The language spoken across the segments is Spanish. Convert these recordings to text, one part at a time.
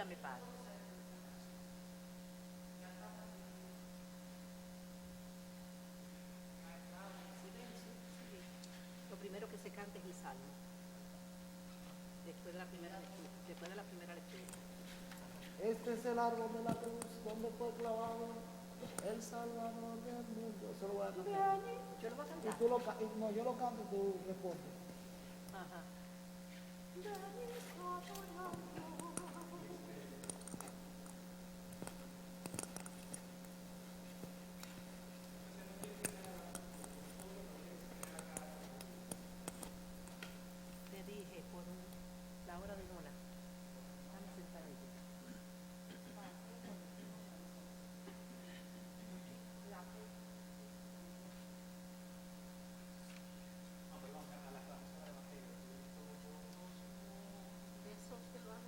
Dígame, Padre. Lo primero que se canta es el salmo. Después de la primera lectura. Este es el árbol de la cruz donde fue clavado el Salvador del mundo. Eso lo voy a cantar. Yo lo voy a cantar. Y tú no, yo lo canto y tú respondes. Ajá. Te dije por la hora de Nona. Dame sentadito. Eso te lo hago.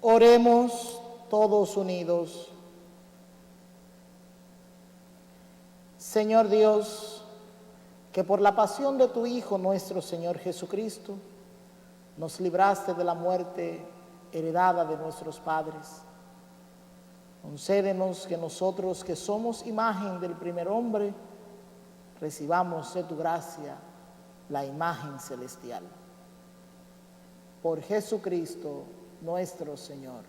Oremos todos unidos. Señor Dios, que por la pasión de tu Hijo nuestro Señor Jesucristo, nos libraste de la muerte heredada de nuestros padres. Concédenos que nosotros, que somos imagen del primer hombre, recibamos de tu gracia la imagen celestial. Por Jesucristo nuestro Señor.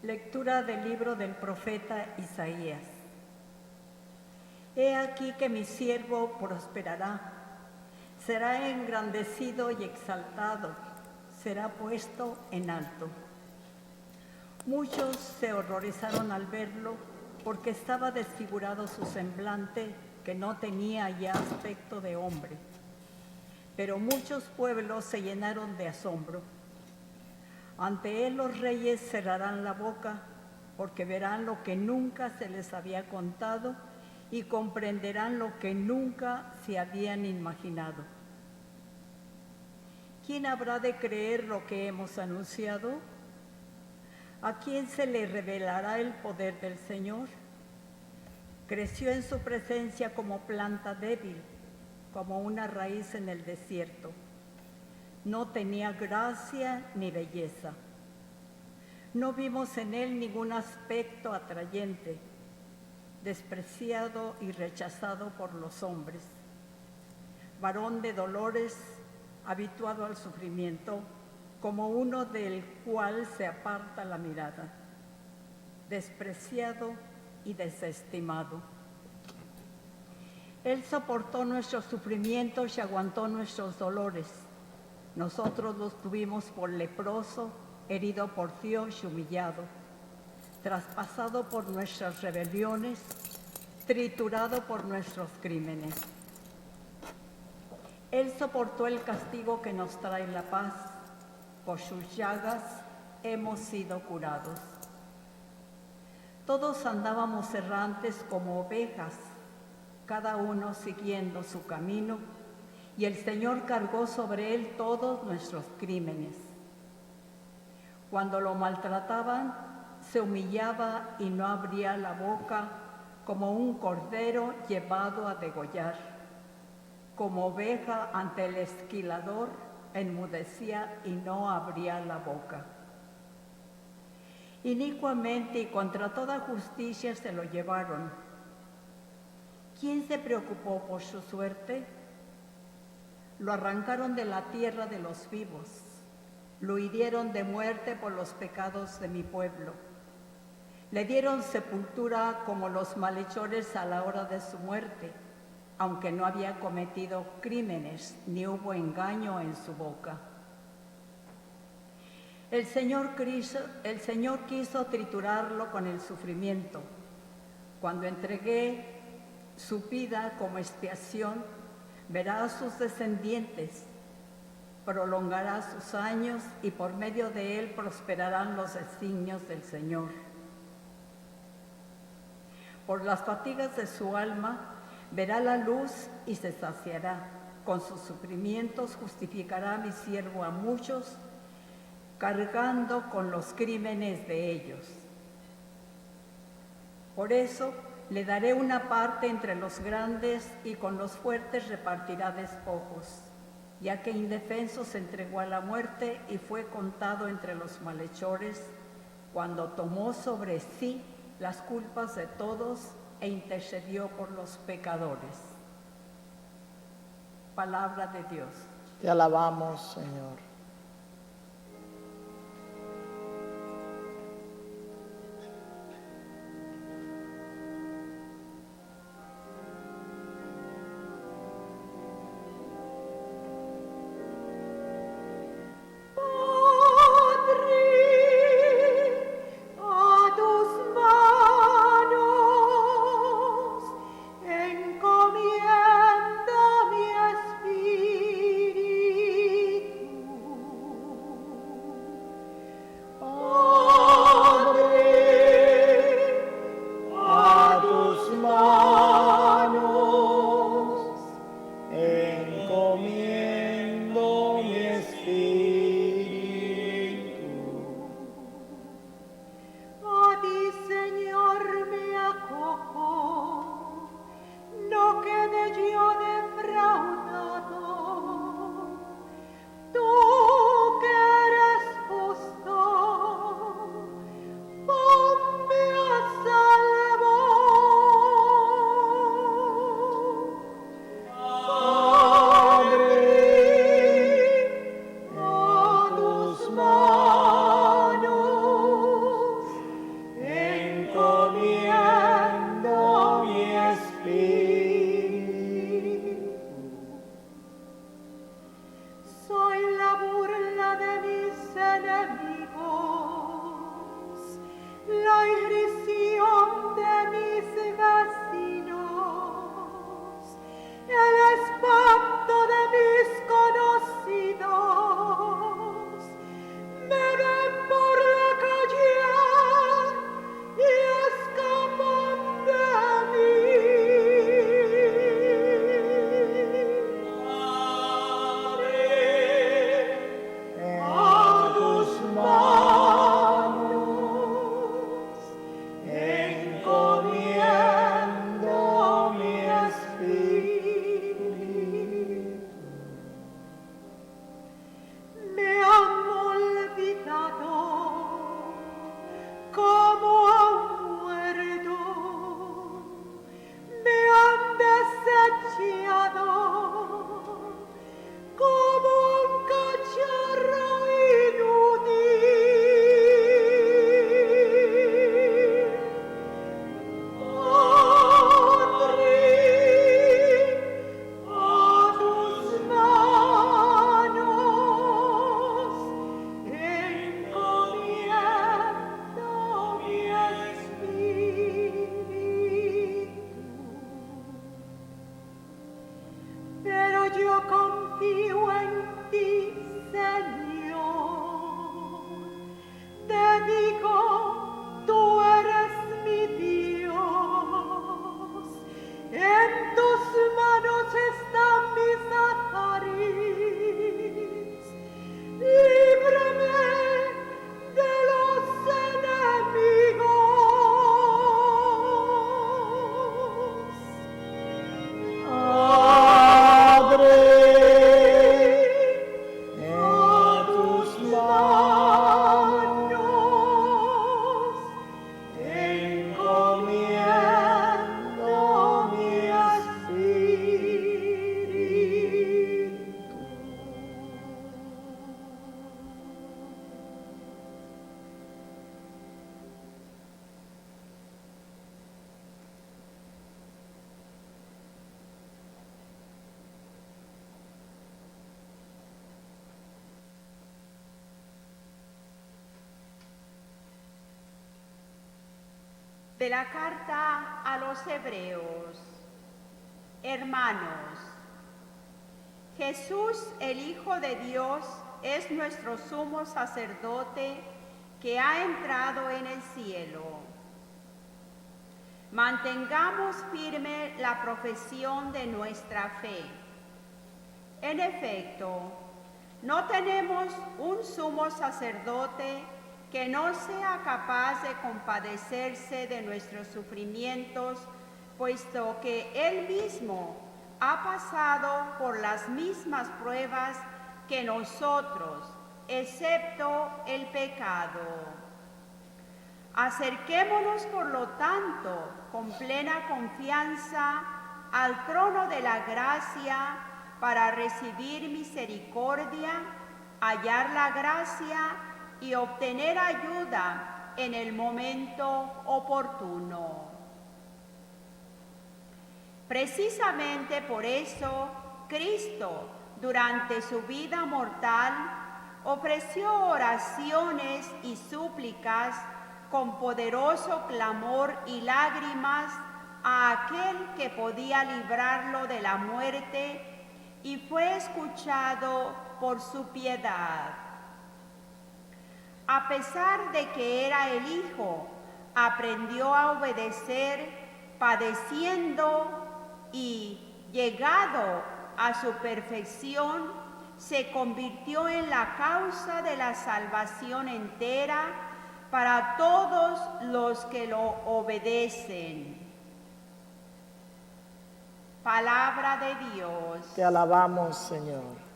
Lectura del libro del profeta Isaías. He aquí que mi siervo prosperará, será engrandecido y exaltado, será puesto en alto. Muchos se horrorizaron al verlo, porque estaba desfigurado su semblante, que no tenía ya aspecto de hombre. Pero muchos pueblos se llenaron de asombro. Ante él los reyes cerrarán la boca, porque verán lo que nunca se les había contado y comprenderán lo que nunca se habían imaginado. ¿Quién habrá de creer lo que hemos anunciado? ¿A quién se le revelará el poder del Señor? Creció en su presencia como planta débil, como una raíz en el desierto. No tenía gracia ni belleza. No vimos en él ningún aspecto atrayente, despreciado y rechazado por los hombres. Varón de dolores, habituado al sufrimiento, como uno del cual se aparta la mirada, despreciado y desestimado. Él soportó nuestros sufrimientos y aguantó nuestros dolores. Nosotros los tuvimos por leproso, herido por Dios y humillado, traspasado por nuestras rebeliones, triturado por nuestros crímenes. Él soportó el castigo que nos trae la paz. Por sus llagas hemos sido curados. Todos andábamos errantes como ovejas, cada uno siguiendo su camino, y el Señor cargó sobre él todos nuestros crímenes. Cuando lo maltrataban, se humillaba y no abría la boca, como un cordero llevado a degollar. Como oveja ante el esquilador, enmudecía y no abría la boca. Inicuamente y contra toda justicia se lo llevaron. ¿Quién se preocupó por su suerte? Lo arrancaron de la tierra de los vivos, lo hirieron de muerte por los pecados de mi pueblo. Le dieron sepultura como los malhechores a la hora de su muerte, aunque no había cometido crímenes ni hubo engaño en su boca. El Señor quiso triturarlo con el sufrimiento. Cuando entregué su vida como expiación, verá a sus descendientes, prolongará sus años y por medio de él prosperarán los designios del Señor. Por las fatigas de su alma verá la luz y se saciará. Con sus sufrimientos justificará mi siervo a muchos, cargando con los crímenes de ellos. Por eso le daré una parte entre los grandes y con los fuertes repartirá despojos, ya que indefenso se entregó a la muerte y fue contado entre los malhechores, cuando tomó sobre sí las culpas de todos e intercedió por los pecadores. Palabra de Dios. Te alabamos, Señor. Encomienda mi espíritu. De la carta a los Hebreos. Hermanos, Jesús, el Hijo de Dios, es nuestro sumo sacerdote que ha entrado en el cielo. Mantengamos firme la profesión de nuestra fe. En efecto, no tenemos un sumo sacerdote que no sea capaz de compadecerse de nuestros sufrimientos, puesto que Él mismo ha pasado por las mismas pruebas que nosotros, excepto el pecado. Acerquémonos, por lo tanto, con plena confianza al trono de la gracia para recibir misericordia, hallar la gracia y obtener ayuda en el momento oportuno. Precisamente por eso, Cristo, durante su vida mortal, ofreció oraciones y súplicas con poderoso clamor y lágrimas a aquel que podía librarlo de la muerte, y fue escuchado por su piedad. A pesar de que era el Hijo, aprendió a obedecer, padeciendo, y, llegado a su perfección, se convirtió en la causa de la salvación entera para todos los que lo obedecen. Palabra de Dios. Te alabamos, Señor.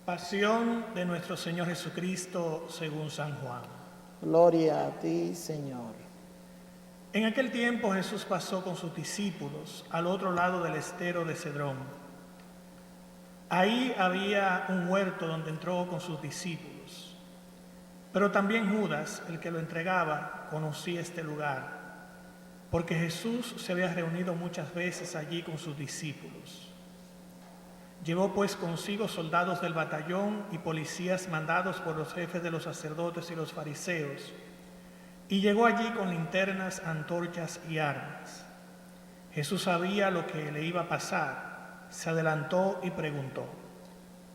Pasión de nuestro Señor Jesucristo según San Juan. Gloria a ti, Señor. En aquel tiempo Jesús pasó con sus discípulos al otro lado del estero de Cedrón. Ahí había un huerto donde entró con sus discípulos. Pero también Judas, el que lo entregaba, conocía este lugar, porque Jesús se había reunido muchas veces allí con sus discípulos. Llevó pues consigo soldados del batallón y policías mandados por los jefes de los sacerdotes y los fariseos, y llegó allí con linternas, antorchas y armas. Jesús sabía lo que le iba a pasar, se adelantó y preguntó.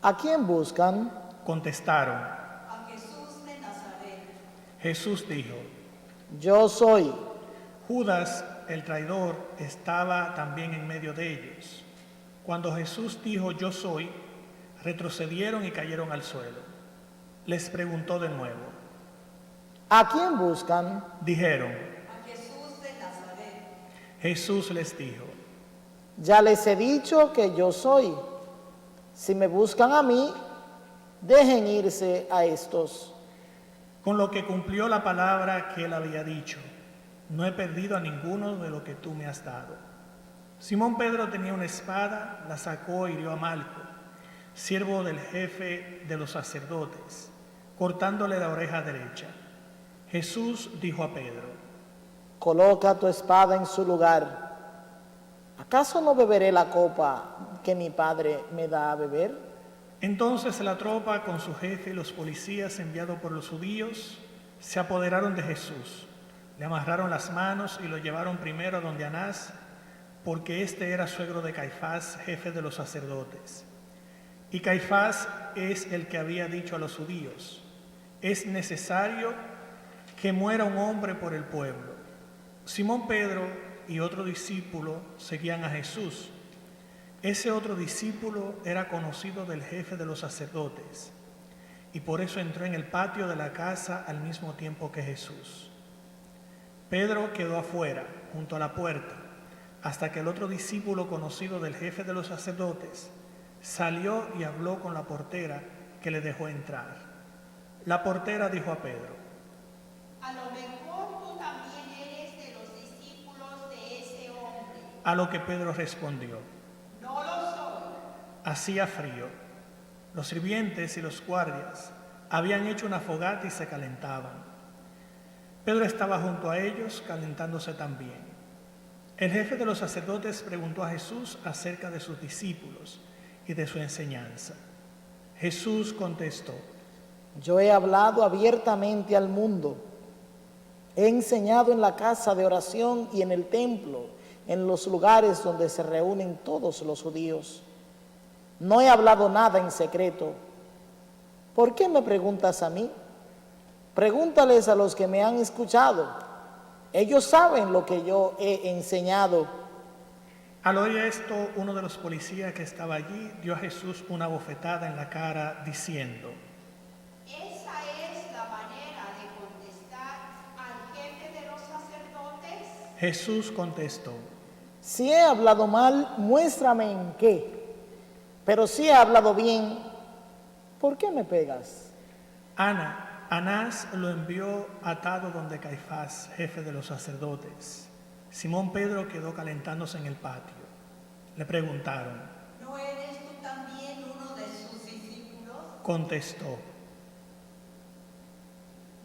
¿A quién buscan? Contestaron. A Jesús de Nazaret. Jesús dijo. Yo soy. Judas, el traidor, estaba también en medio de ellos. Cuando Jesús dijo, yo soy, retrocedieron y cayeron al suelo. Les preguntó de nuevo. ¿A quién buscan? Dijeron. A Jesús de Nazaret. Jesús les dijo. Ya les he dicho que yo soy. Si me buscan a mí, dejen irse a estos. Con lo que cumplió la palabra que él había dicho. No he perdido a ninguno de lo que tú me has dado. Simón Pedro tenía una espada, la sacó y hirió a Malco, siervo del jefe de los sacerdotes, cortándole la oreja derecha. Jesús dijo a Pedro. Coloca tu espada en su lugar. ¿Acaso no beberé la copa que mi Padre me da a beber? Entonces la tropa con su jefe y los policías enviados por los judíos se apoderaron de Jesús. Le amarraron las manos y lo llevaron primero a donde Anás, porque este era suegro de Caifás, jefe de los sacerdotes. Y Caifás es el que había dicho a los judíos, es necesario que muera un hombre por el pueblo. Simón Pedro y otro discípulo seguían a Jesús. Ese otro discípulo era conocido del jefe de los sacerdotes y por eso entró en el patio de la casa al mismo tiempo que Jesús. Pedro quedó afuera, junto a la puerta, hasta que el otro discípulo conocido del jefe de los sacerdotes salió y habló con la portera, que le dejó entrar. La portera dijo a Pedro: A lo mejor tú también eres de los discípulos de ese hombre. A lo que Pedro respondió: No lo soy. Hacía frío. Los sirvientes y los guardias habían hecho una fogata y se calentaban. Pedro estaba junto a ellos, calentándose también. El jefe de los sacerdotes preguntó a Jesús acerca de sus discípulos y de su enseñanza. Jesús contestó: Yo he hablado abiertamente al mundo. He enseñado en la casa de oración y en el templo, en los lugares donde se reúnen todos los judíos. No he hablado nada en secreto. ¿Por qué me preguntas a mí? Pregúntales a los que me han escuchado. Ellos saben lo que yo he enseñado. Al oír esto, uno de los policías que estaba allí dio a Jesús una bofetada en la cara, diciendo: ¿Esa es la manera de contestar al jefe de los sacerdotes? Jesús contestó: Si he hablado mal, muéstrame en qué. Pero si he hablado bien, ¿por qué me pegas? Anás lo envió atado donde Caifás, jefe de los sacerdotes. Simón Pedro quedó calentándose en el patio. Le preguntaron. ¿No eres tú también uno de sus discípulos? Contestó: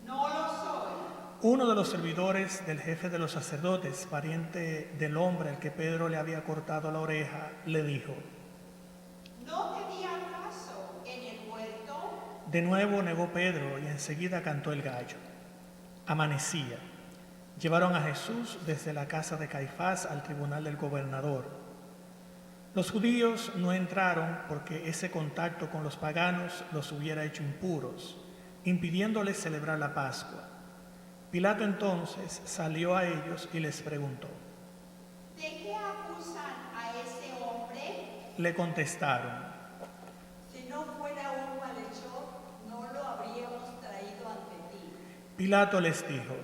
No lo soy. Uno de los servidores del jefe de los sacerdotes, pariente del hombre al que Pedro le había cortado la oreja, le dijo: ¿No te di acaso en el huerto? De nuevo negó Pedro y enseguida cantó el gallo. Amanecía. Llevaron a Jesús desde la casa de Caifás al tribunal del gobernador. Los judíos no entraron porque ese contacto con los paganos los hubiera hecho impuros, impidiéndoles celebrar la Pascua. Pilato entonces salió a ellos y les preguntó: ¿De qué acusan a ese hombre? Le contestaron: Si no fuera un malhechor, no lo habríamos traído ante ti. Pilato les dijo: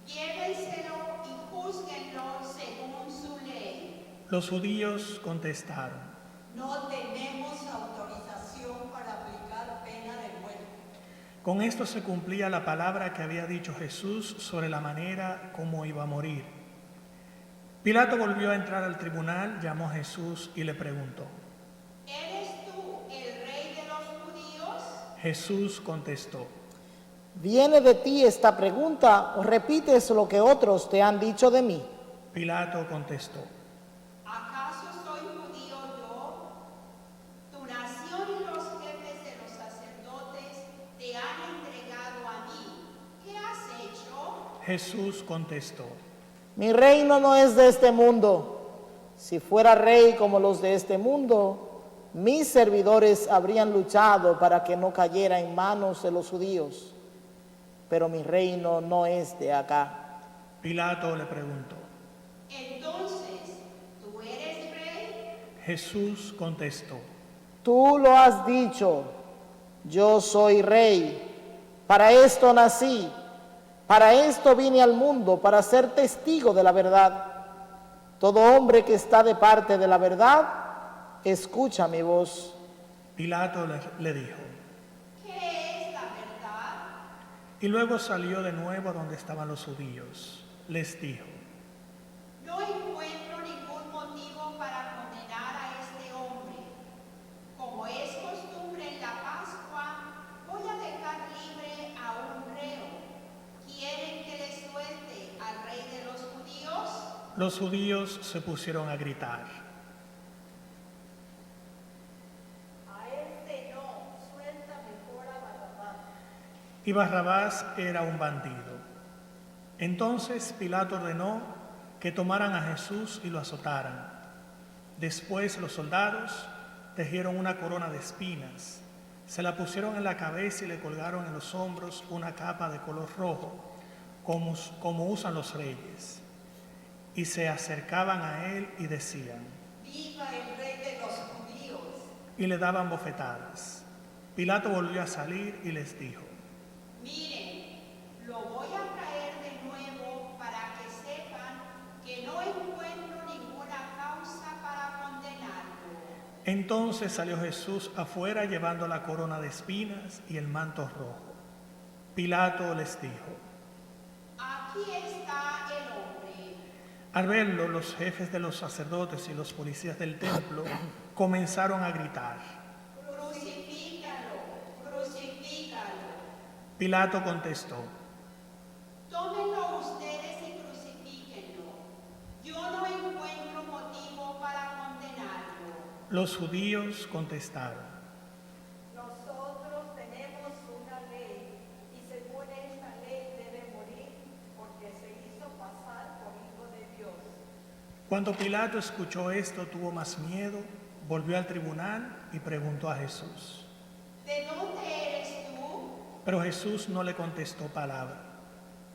Llévenselo y júzguenlo según su ley. Los judíos contestaron: No tenemos autorización para aplicar pena de muerte. Con esto se cumplía la palabra que había dicho Jesús sobre la manera como iba a morir. Pilato volvió a entrar al tribunal, llamó a Jesús y le preguntó: ¿Eres tú el rey de los judíos? Jesús contestó: ¿Viene de ti esta pregunta o repites lo que otros te han dicho de mí? Pilato contestó: ¿Acaso soy judío yo? Tu nación y los jefes de los sacerdotes te han entregado a mí. ¿Qué has hecho? Jesús contestó: Mi reino no es de este mundo. Si fuera rey como los de este mundo, mis servidores habrían luchado para que no cayera en manos de los judíos. Pero mi reino no es de acá. Pilato le preguntó: Entonces, ¿tú eres rey? Jesús contestó: Tú lo has dicho, yo soy rey. Para esto nací, para esto vine al mundo, para ser testigo de la verdad. Todo hombre que está de parte de la verdad, escucha mi voz. Pilato le dijo. ¿Qué es la verdad? Y luego salió de nuevo a donde estaban los judíos. Les dijo: No encuentro ningún motivo para condenar a este hombre. Como es costumbre en la Pascua, voy a dejar libre a un reo. ¿Quieren que le suelte al rey de los judíos? Los judíos se pusieron a gritar. A este no, suelta mejor a Barrabás. Y Barrabás era un bandido. Entonces Pilato ordenó que tomaran a Jesús y lo azotaran. Después los soldados tejieron una corona de espinas, se la pusieron en la cabeza y le colgaron en los hombros una capa de color rojo, como usan los reyes. Y se acercaban a él y decían: ¡Viva el rey de los judíos! Y le daban bofetadas. Pilato volvió a salir y les dijo: Miren, lo voy a traer de nuevo para que sepan que no encuentro ninguna causa para condenarlo. Entonces salió Jesús afuera llevando la corona de espinas y el manto rojo. Pilato les dijo: Aquí está el hombre. Al verlo, los jefes de los sacerdotes y los policías del templo comenzaron a gritar. Crucifícalo, crucifícalo. Pilato contestó: Tómenlo ustedes y crucifíquenlo. Yo no encuentro motivo para condenarlo. Los judíos contestaron: Nosotros tenemos una ley y según esta ley debe morir porque se hizo pasar por hijo de Dios. Cuando Pilato escuchó esto, tuvo más miedo, volvió al tribunal y preguntó a Jesús. ¿De dónde eres tú? Pero Jesús no le contestó palabra,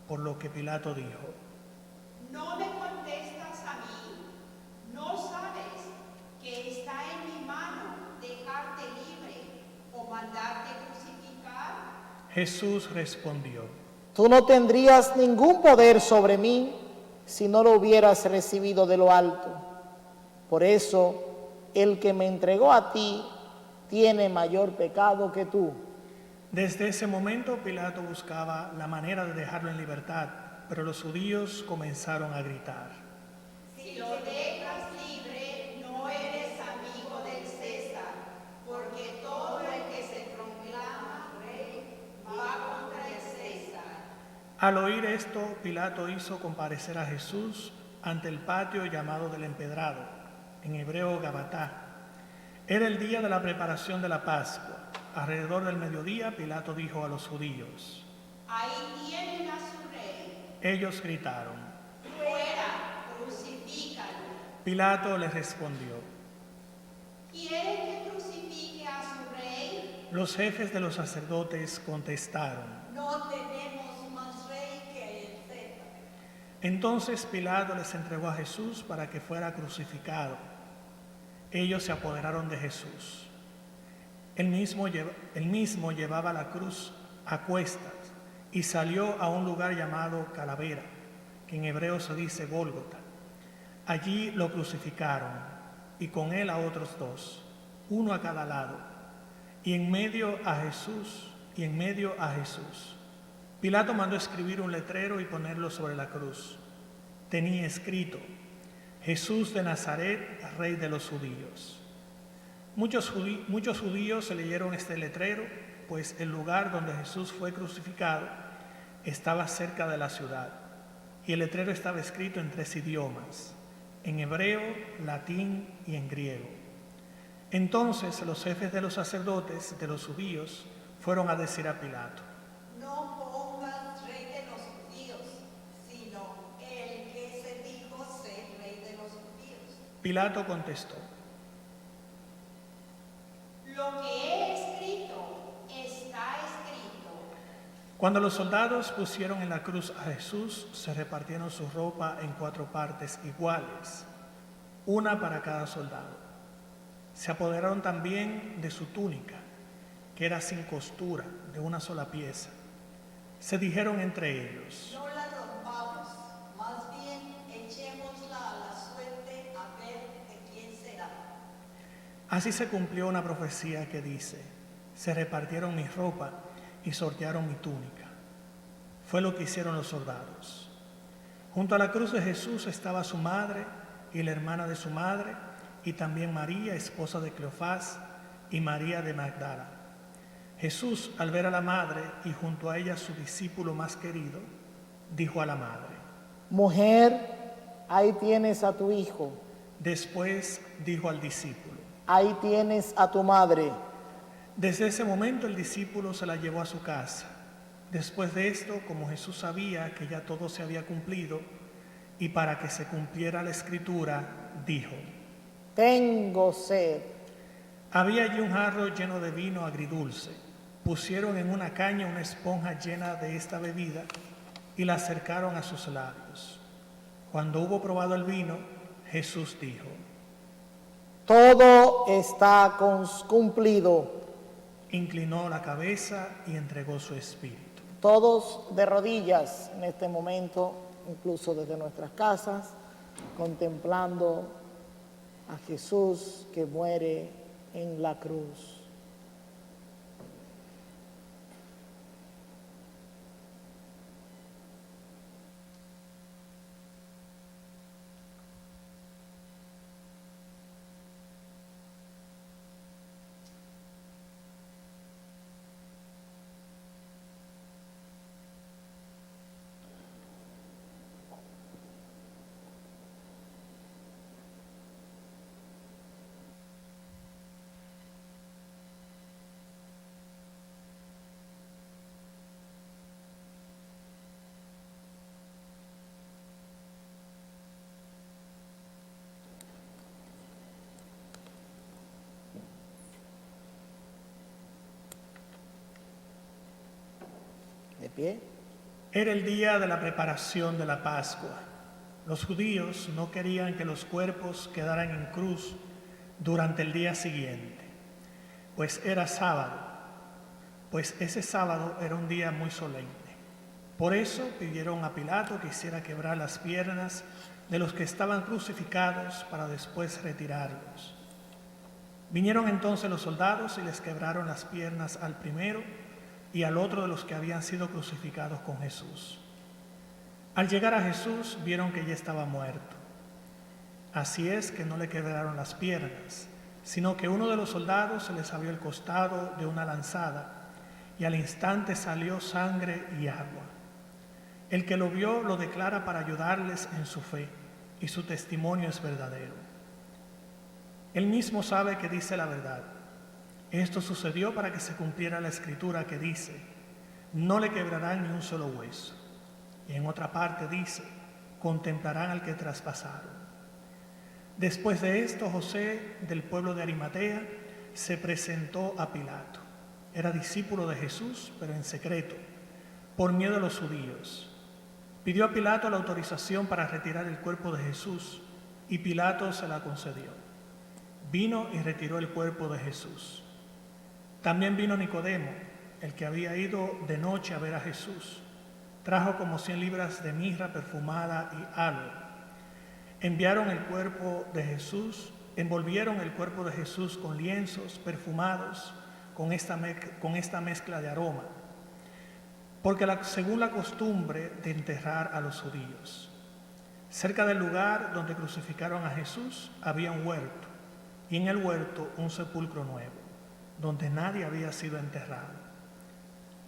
por lo que Pilato dijo: No me contestas a mí. ¿No sabes que está en mi mano dejarte libre o mandarte crucificar? Jesús respondió: Tú no tendrías ningún poder sobre mí si no lo hubieras recibido de lo alto. Por eso, el que me entregó a ti tiene mayor pecado que tú. Desde ese momento Pilato buscaba la manera de dejarlo en libertad, pero los judíos comenzaron a gritar: Si lo dejas libre, no eres amigo del César, porque todo el que se proclama rey va contra el César. Al oír esto, Pilato hizo comparecer a Jesús ante el patio llamado del Empedrado, en hebreo Gabatá. Era el día de la preparación de la Pascua. Alrededor del mediodía, Pilato dijo a los judíos: Ahí tienen a su rey. Ellos gritaron. Fuera, crucifícalo. Pilato les respondió: ¿Quieren que crucifique a su rey? Los jefes de los sacerdotes contestaron. No tenemos más rey que el César. Entonces Pilato les entregó a Jesús para que fuera crucificado. Ellos se apoderaron de Jesús. Él mismo llevaba la cruz a cuestas y salió a un lugar llamado Calavera, que en hebreo se dice Gólgota. Allí lo crucificaron y con él a otros dos, uno a cada lado, y en medio a Jesús. Pilato mandó escribir un letrero y ponerlo sobre la cruz. Tenía escrito: Jesús de Nazaret, Rey de los judíos. Muchos judíos leyeron este letrero, pues el lugar donde Jesús fue crucificado estaba cerca de la ciudad, y el letrero estaba escrito en 3 idiomas, en hebreo, latín y en griego. Entonces los jefes de los sacerdotes de los judíos fueron a decir a Pilato: No pongas rey de los judíos, sino el que se dijo ser rey de los judíos. Pilato contestó: Lo que he escrito está escrito. Cuando los soldados pusieron en la cruz a Jesús, se repartieron su ropa en 4 partes iguales, una para cada soldado. Se apoderaron también de su túnica, que era sin costura, de una sola pieza. Se dijeron entre ellos: No la rompamos, más bien echémosla a la suerte a ver de quién será. Así se cumplió una profecía que dice: se repartieron mi ropa y sortearon mi túnica. Fue lo que hicieron los soldados. Junto a la cruz de Jesús estaba su madre y la hermana de su madre, y también María, esposa de Cleofás, y María de Magdala. Jesús, al ver a la madre y junto a ella su discípulo más querido, dijo a la madre: Mujer, ahí tienes a tu hijo, Después dijo al discípulo. ahí tienes a tu madre. Desde ese momento el discípulo se la llevó a su casa. Después de esto, como Jesús sabía que ya todo se había cumplido, y para que se cumpliera la escritura, dijo: Tengo sed. Había allí un jarro lleno de vino agridulce. Pusieron en una caña una esponja llena de esta bebida y la acercaron a sus labios. Cuando hubo probado el vino, Jesús dijo: todo está cumplido. Inclinó la cabeza y entregó su espíritu. Todos de rodillas en este momento, incluso desde nuestras casas, contemplando a Jesús que muere en la cruz. De pie. Era el día de la preparación de la Pascua. Los judíos no querían que los cuerpos quedaran en cruz durante el día siguiente, pues era sábado, pues ese sábado era un día muy solemne. Por eso pidieron a Pilato que hiciera quebrar las piernas de los que estaban crucificados para después retirarlos. Vinieron entonces los soldados y les quebraron las piernas al primero y al otro de los que habían sido crucificados con Jesús. Al llegar a Jesús vieron que ya estaba muerto. Así es que no le quebraron las piernas, sino que uno de los soldados se les abrió el costado de una lanzada y al instante salió sangre y agua. El que lo vio lo declara para ayudarles en su fe, y su testimonio es verdadero. Él mismo sabe que dice la verdad. Esto sucedió para que se cumpliera la escritura que dice: no le quebrarán ni un solo hueso. Y en otra parte dice: contemplarán al que traspasaron. Después de esto, José, del pueblo de Arimatea, se presentó a Pilato. Era discípulo de Jesús, pero en secreto, por miedo a los judíos. Pidió a Pilato la autorización para retirar el cuerpo de Jesús, y Pilato se la concedió. Vino y retiró el cuerpo de Jesús. También vino Nicodemo, el que había ido de noche a ver a Jesús. Trajo como 100 libras de mirra perfumada y aloe. Envolvieron el cuerpo de Jesús con lienzos perfumados con esta mezcla de aroma, porque según la costumbre de enterrar a los judíos. Cerca del lugar donde crucificaron a Jesús había un huerto, y en el huerto un sepulcro nuevo, donde nadie había sido enterrado.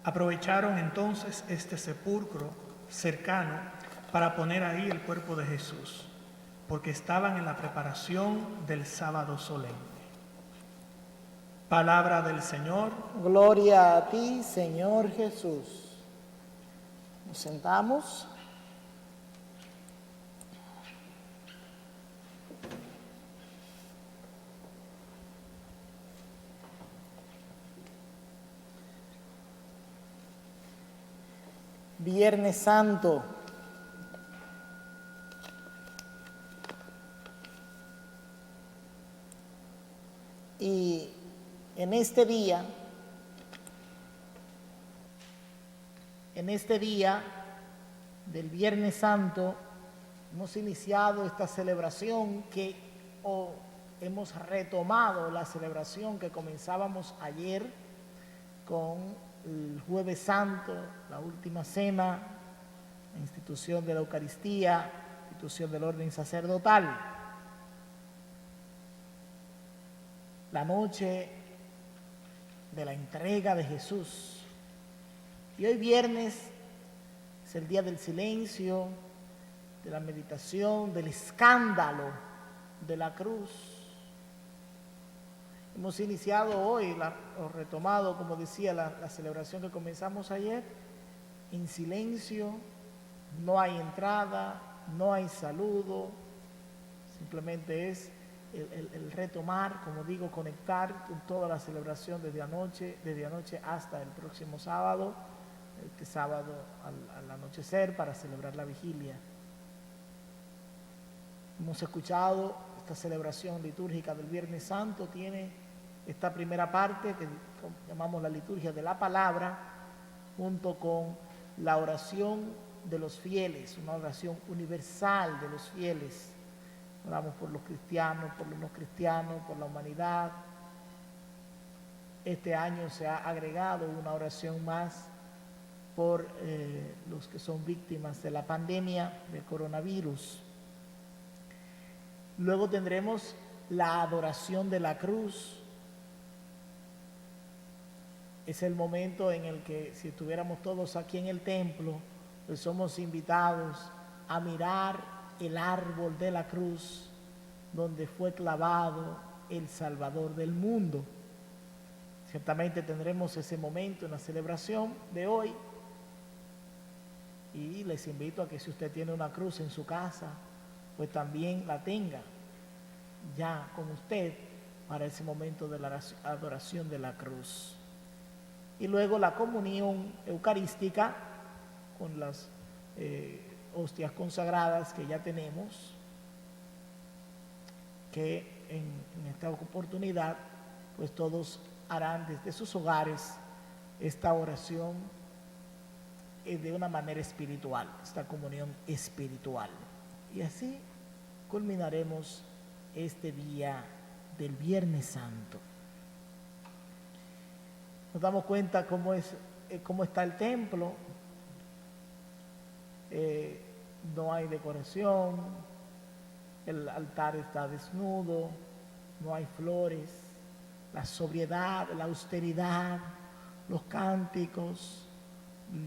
Aprovecharon entonces este sepulcro cercano para poner ahí el cuerpo de Jesús, porque estaban en la preparación del sábado solemne. Palabra del Señor. Gloria a ti, Señor Jesús. Nos sentamos. Viernes Santo. Y en este día del Viernes Santo, hemos iniciado esta celebración hemos retomado la celebración que comenzábamos ayer con el Jueves Santo, la última cena, la institución de la Eucaristía, institución del orden sacerdotal. La noche de la entrega de Jesús. Y hoy viernes es el día del silencio, de la meditación, del escándalo de la cruz. Hemos iniciado hoy, o retomado, como decía, la celebración que comenzamos ayer, en silencio, no hay entrada, no hay saludo, simplemente es el retomar, como digo, conectar con toda la celebración desde anoche hasta el próximo sábado, este sábado al anochecer para celebrar la vigilia. Hemos escuchado esta celebración litúrgica del Viernes Santo, tiene esta primera parte que llamamos la liturgia de la palabra, junto con la oración de los fieles, una oración universal de los fieles. Oramos por los cristianos, por los no cristianos, por la humanidad. Este año se ha agregado una oración más por los que son víctimas de la pandemia del coronavirus. Luego tendremos la adoración de la cruz. Es el momento en el que, si estuviéramos todos aquí en el templo, pues somos invitados a mirar el árbol de la cruz donde fue clavado el Salvador del mundo. Ciertamente tendremos ese momento en la celebración de hoy, y les invito a que si usted tiene una cruz en su casa, pues también la tenga ya con usted para ese momento de la adoración de la cruz. Y luego la comunión eucarística con las hostias consagradas que ya tenemos, que en esta oportunidad pues todos harán desde sus hogares esta oración de una manera espiritual, esta comunión espiritual. Y así culminaremos este día del Viernes Santo. Nos damos cuenta cómo está el templo. No hay decoración, el altar está desnudo, no hay flores, la sobriedad, la austeridad, los cánticos,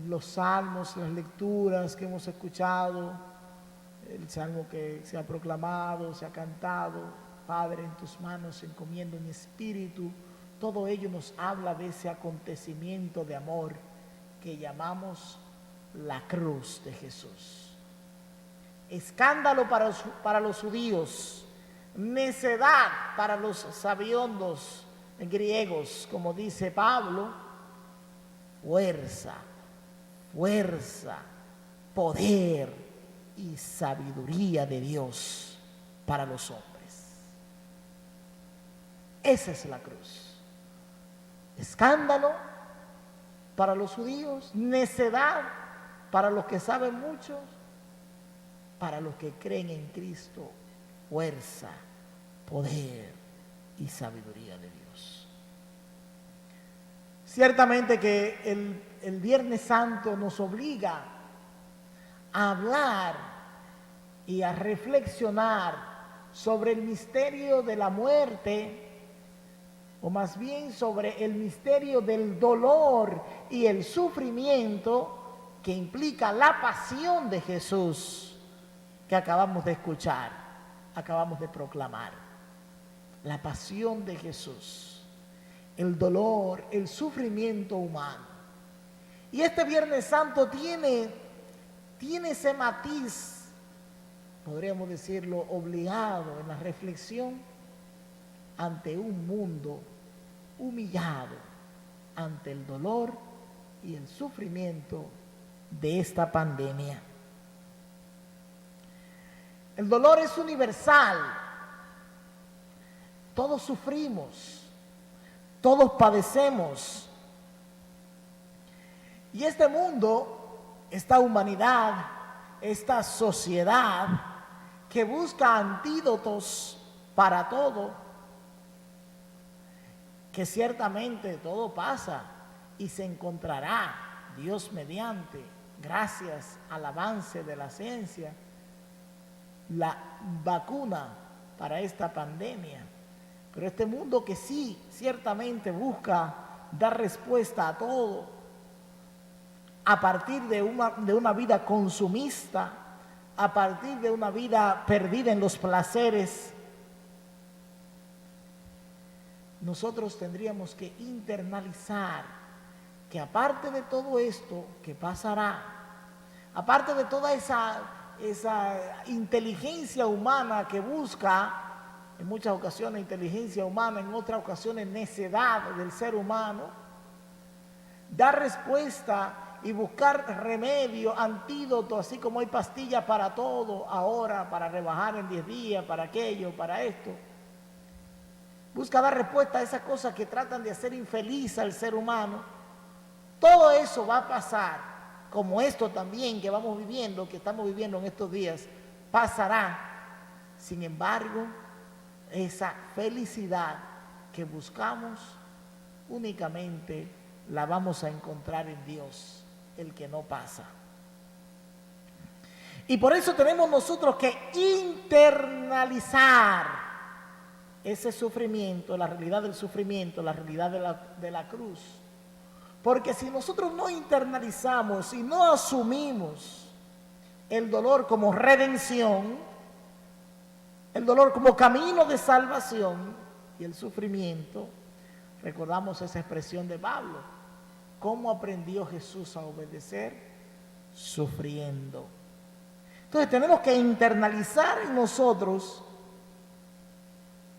los salmos, las lecturas que hemos escuchado, el salmo que se ha proclamado, se ha cantado, Padre, en tus manos encomiendo mi espíritu. Todo ello nos habla de ese acontecimiento de amor que llamamos la cruz de Jesús. Escándalo para los judíos, necedad para los sabiondos griegos, como dice Pablo, fuerza, poder y sabiduría de Dios para los hombres. Esa es la cruz. Escándalo para los judíos, necedad para los que saben mucho, para los que creen en Cristo, fuerza, poder y sabiduría de Dios. Ciertamente que el Viernes Santo nos obliga a hablar y a reflexionar sobre el misterio de la muerte, o más bien sobre el misterio del dolor y el sufrimiento que implica la pasión de Jesús que acabamos de escuchar, acabamos de proclamar. La pasión de Jesús, el dolor, el sufrimiento humano. Y este Viernes Santo tiene ese matiz, podríamos decirlo, obligado en la reflexión ante un mundo humillado ante el dolor y el sufrimiento de esta pandemia. El dolor es universal. Todos sufrimos, todos padecemos. Y este mundo, esta humanidad, esta sociedad que busca antídotos para todo, que ciertamente todo pasa y se encontrará, Dios mediante, gracias al avance de la ciencia, la vacuna para esta pandemia. Pero este mundo que sí, ciertamente busca dar respuesta a todo, a partir de una vida consumista, a partir de una vida perdida en los placeres, nosotros tendríamos que internalizar que aparte de todo esto que pasará, aparte de toda esa inteligencia humana que busca, en muchas ocasiones inteligencia humana, en otras ocasiones necedad del ser humano, dar respuesta y buscar remedio, antídoto, así como hay pastillas para todo ahora, para rebajar en 10 días, para aquello, para esto. Busca dar respuesta a esas cosas que tratan de hacer infeliz al ser humano. Todo eso va a pasar, como esto también que vamos viviendo, que estamos viviendo en estos días, pasará. Sin embargo, esa felicidad que buscamos únicamente la vamos a encontrar en Dios, el que no pasa. Y por eso tenemos nosotros que internalizar ese sufrimiento, la realidad del sufrimiento, la realidad de la cruz. Porque si nosotros no internalizamos y no asumimos el dolor como redención, el dolor como camino de salvación y el sufrimiento, recordamos esa expresión de Pablo, ¿cómo aprendió Jesús a obedecer? Sufriendo. Entonces tenemos que internalizar en nosotros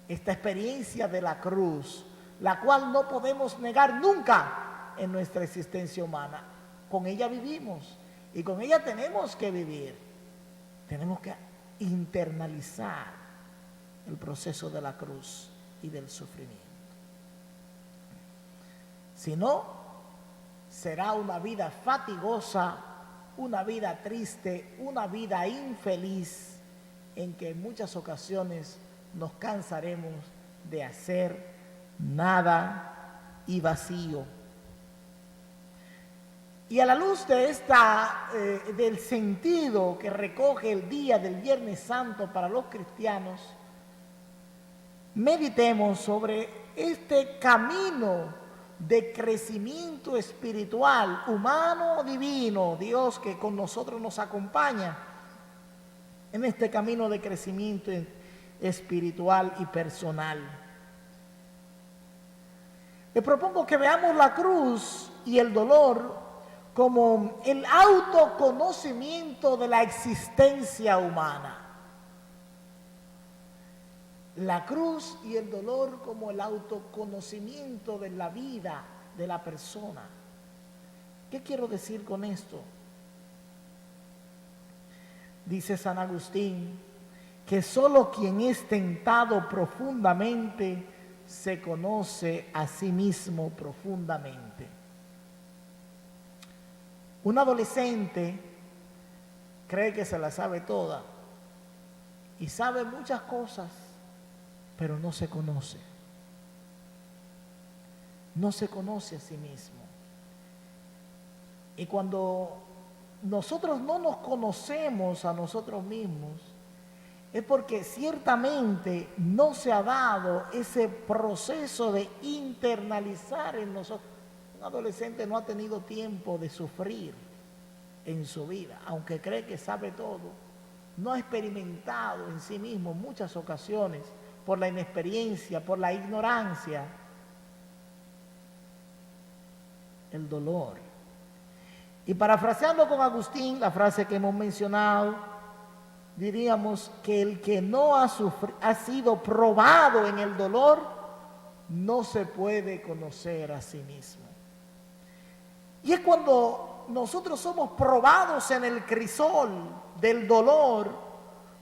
esta experiencia de la cruz, la cual no podemos negar nunca en nuestra existencia humana. Con ella vivimos y con ella tenemos que vivir. Tenemos que internalizar el proceso de la cruz y del sufrimiento. Si no, será una vida fatigosa, una vida triste, una vida infeliz, en que en muchas ocasiones nos cansaremos de hacer nada y vacío. Y a la luz de del sentido que recoge el día del Viernes Santo para los cristianos, meditemos sobre este camino de crecimiento espiritual, humano, divino, Dios que con nosotros nos acompaña en este camino de crecimiento espiritual y personal. Les propongo que veamos la cruz y el dolor como el autoconocimiento de la existencia humana. La cruz y el dolor como el autoconocimiento de la vida de la persona. ¿Qué quiero decir con esto? Dice San Agustín que solo quien es tentado profundamente se conoce a sí mismo profundamente. Un adolescente cree que se la sabe toda y sabe muchas cosas, pero no se conoce. No se conoce a sí mismo. Y cuando nosotros no nos conocemos a nosotros mismos, es porque ciertamente no se ha dado ese proceso de internalizar en nosotros. Un adolescente no ha tenido tiempo de sufrir en su vida, aunque cree que sabe todo. No ha experimentado en sí mismo en muchas ocasiones, por la inexperiencia, por la ignorancia, el dolor. Y parafraseando con Agustín, la frase que hemos mencionado, diríamos que el que no ha sido probado en el dolor, no se puede conocer a sí mismo. Y es cuando nosotros somos probados en el crisol del dolor,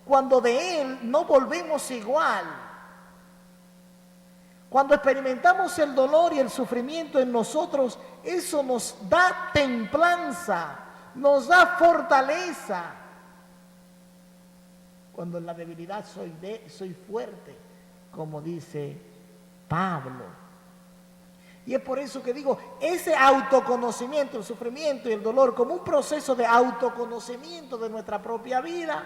cuando de él no volvemos igual. Cuando experimentamos el dolor y el sufrimiento en nosotros, eso nos da templanza, nos da fortaleza. Cuando en la debilidad soy fuerte, como dice Pablo. Y es por eso que digo, ese autoconocimiento, el sufrimiento y el dolor, como un proceso de autoconocimiento de nuestra propia vida,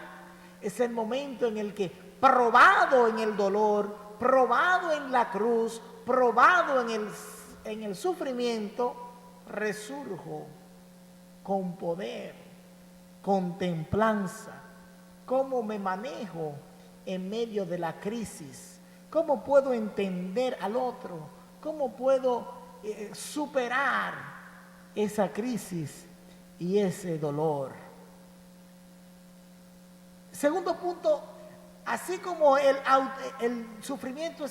es el momento en el que, probado en el dolor, probado en la cruz, probado en el sufrimiento, resurjo con poder, con templanza. ¿Cómo me manejo en medio de la crisis? ¿Cómo puedo entender al otro? ¿Cómo puedo superar esa crisis y ese dolor? Segundo punto, así como el sufrimiento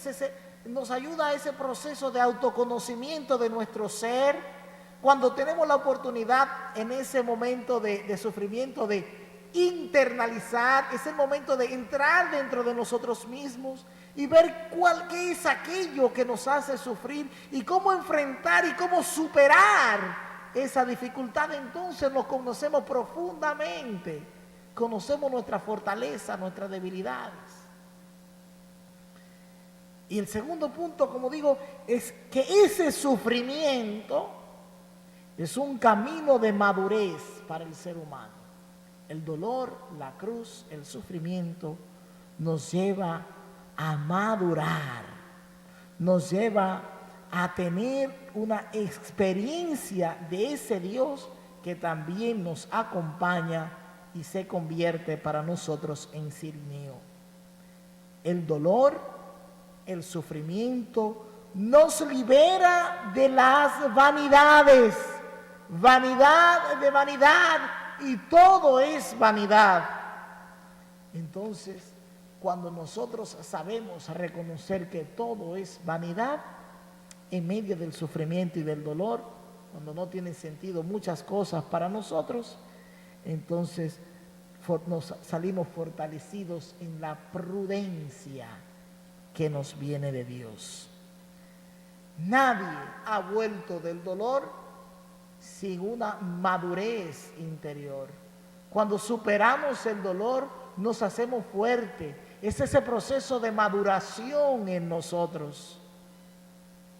nos ayuda a ese proceso de autoconocimiento de nuestro ser, cuando tenemos la oportunidad en ese momento de sufrimiento de internalizar, es el momento de entrar dentro de nosotros mismos y ver qué es aquello que nos hace sufrir y cómo enfrentar y cómo superar esa dificultad. Entonces nos conocemos profundamente, conocemos nuestra fortaleza, nuestras debilidades. Y el segundo punto, como digo, es que ese sufrimiento es un camino de madurez para el ser humano. El dolor, la cruz, el sufrimiento nos lleva a madurar, nos lleva a tener una experiencia de ese Dios que también nos acompaña y se convierte para nosotros en Cirineo. El dolor, el sufrimiento nos libera de las vanidades, vanidad de vanidad, y todo es vanidad. Entonces, cuando nosotros sabemos reconocer que todo es vanidad, en medio del sufrimiento y del dolor, cuando no tienen sentido muchas cosas para nosotros, entonces nos salimos fortalecidos en la prudencia que nos viene de Dios. Nadie ha vuelto del dolor sin una madurez interior. Cuando superamos el dolor, nos hacemos fuertes. Es ese proceso de maduración en nosotros.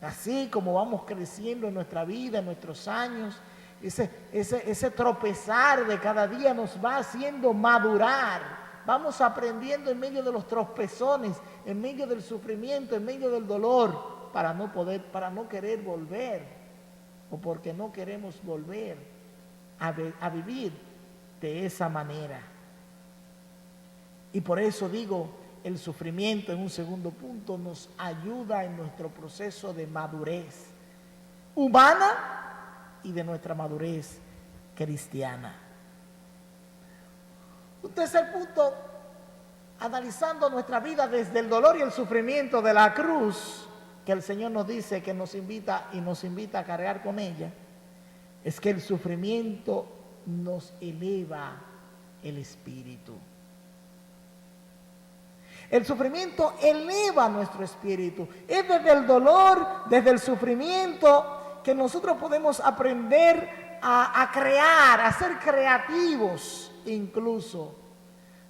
Así como vamos creciendo en nuestra vida, en nuestros años, ese tropezar de cada día nos va haciendo madurar. Vamos aprendiendo en medio de los tropezones, en medio del sufrimiento, en medio del dolor, para no querer volver, o porque no queremos volver a vivir de esa manera. Y por eso digo, el sufrimiento, en un segundo punto, nos ayuda en nuestro proceso de madurez humana y de nuestra madurez cristiana. Un tercer punto, analizando nuestra vida desde el dolor y el sufrimiento de la cruz, que el Señor nos dice que nos invita a cargar con ella, es que el sufrimiento nos eleva el espíritu. El sufrimiento eleva nuestro espíritu. Es desde el dolor, desde el sufrimiento, que nosotros podemos aprender a crear, a ser creativos incluso.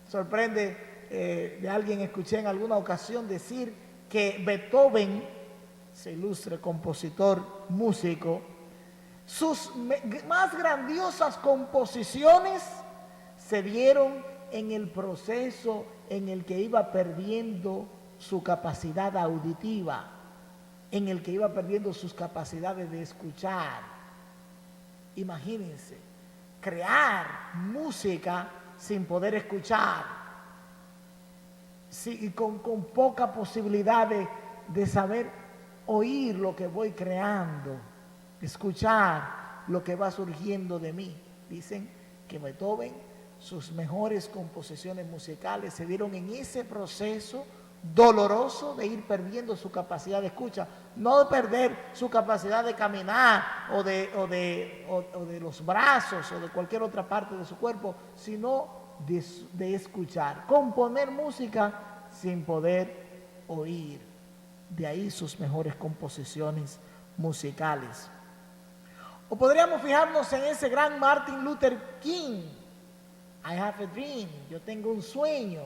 Sorprende, de alguien escuché en alguna ocasión decir que Beethoven, ese ilustre compositor, músico, sus más grandiosas composiciones se dieron en el proceso en el que iba perdiendo su capacidad auditiva, en el que iba perdiendo sus capacidades de escuchar. Imagínense, crear música sin poder escuchar, y con poca posibilidad de saber oír lo que voy creando, escuchar lo que va surgiendo de mí. Dicen que Beethoven, sus mejores composiciones musicales se dieron en ese proceso doloroso de ir perdiendo su capacidad de escucha, no de perder su capacidad de caminar o de los brazos o de cualquier otra parte de su cuerpo, sino de escuchar, componer música sin poder oír. De ahí sus mejores composiciones musicales. O podríamos fijarnos en ese gran Martin Luther King, I have a dream, yo tengo un sueño.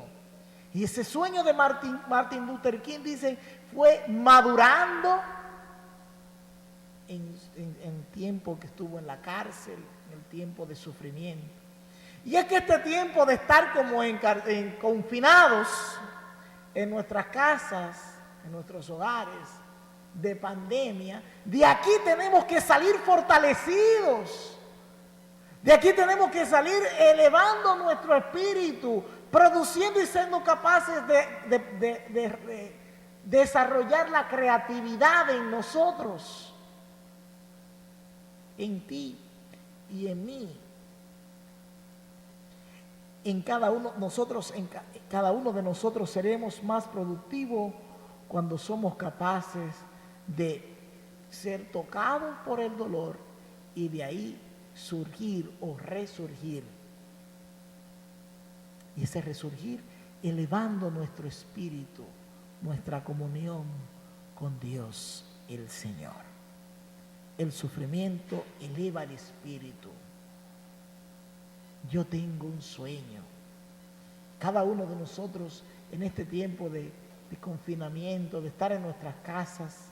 Y ese sueño de Martin Luther King, dice, fue madurando en tiempo que estuvo en la cárcel, en el tiempo de sufrimiento. Y es que este tiempo de estar como confinados en nuestras casas, en nuestros hogares, de pandemia, de aquí tenemos que salir fortalecidos. De aquí tenemos que salir elevando nuestro espíritu, produciendo y siendo capaces de desarrollar la creatividad en nosotros, en ti y en mí. Cada uno de nosotros seremos más productivos cuando somos capaces de ser tocados por el dolor y de ahí surgir o resurgir. Y ese resurgir elevando nuestro espíritu, nuestra comunión con Dios el Señor. El sufrimiento eleva el espíritu. Yo tengo un sueño. Cada uno de nosotros en este tiempo de confinamiento, de estar en nuestras casas,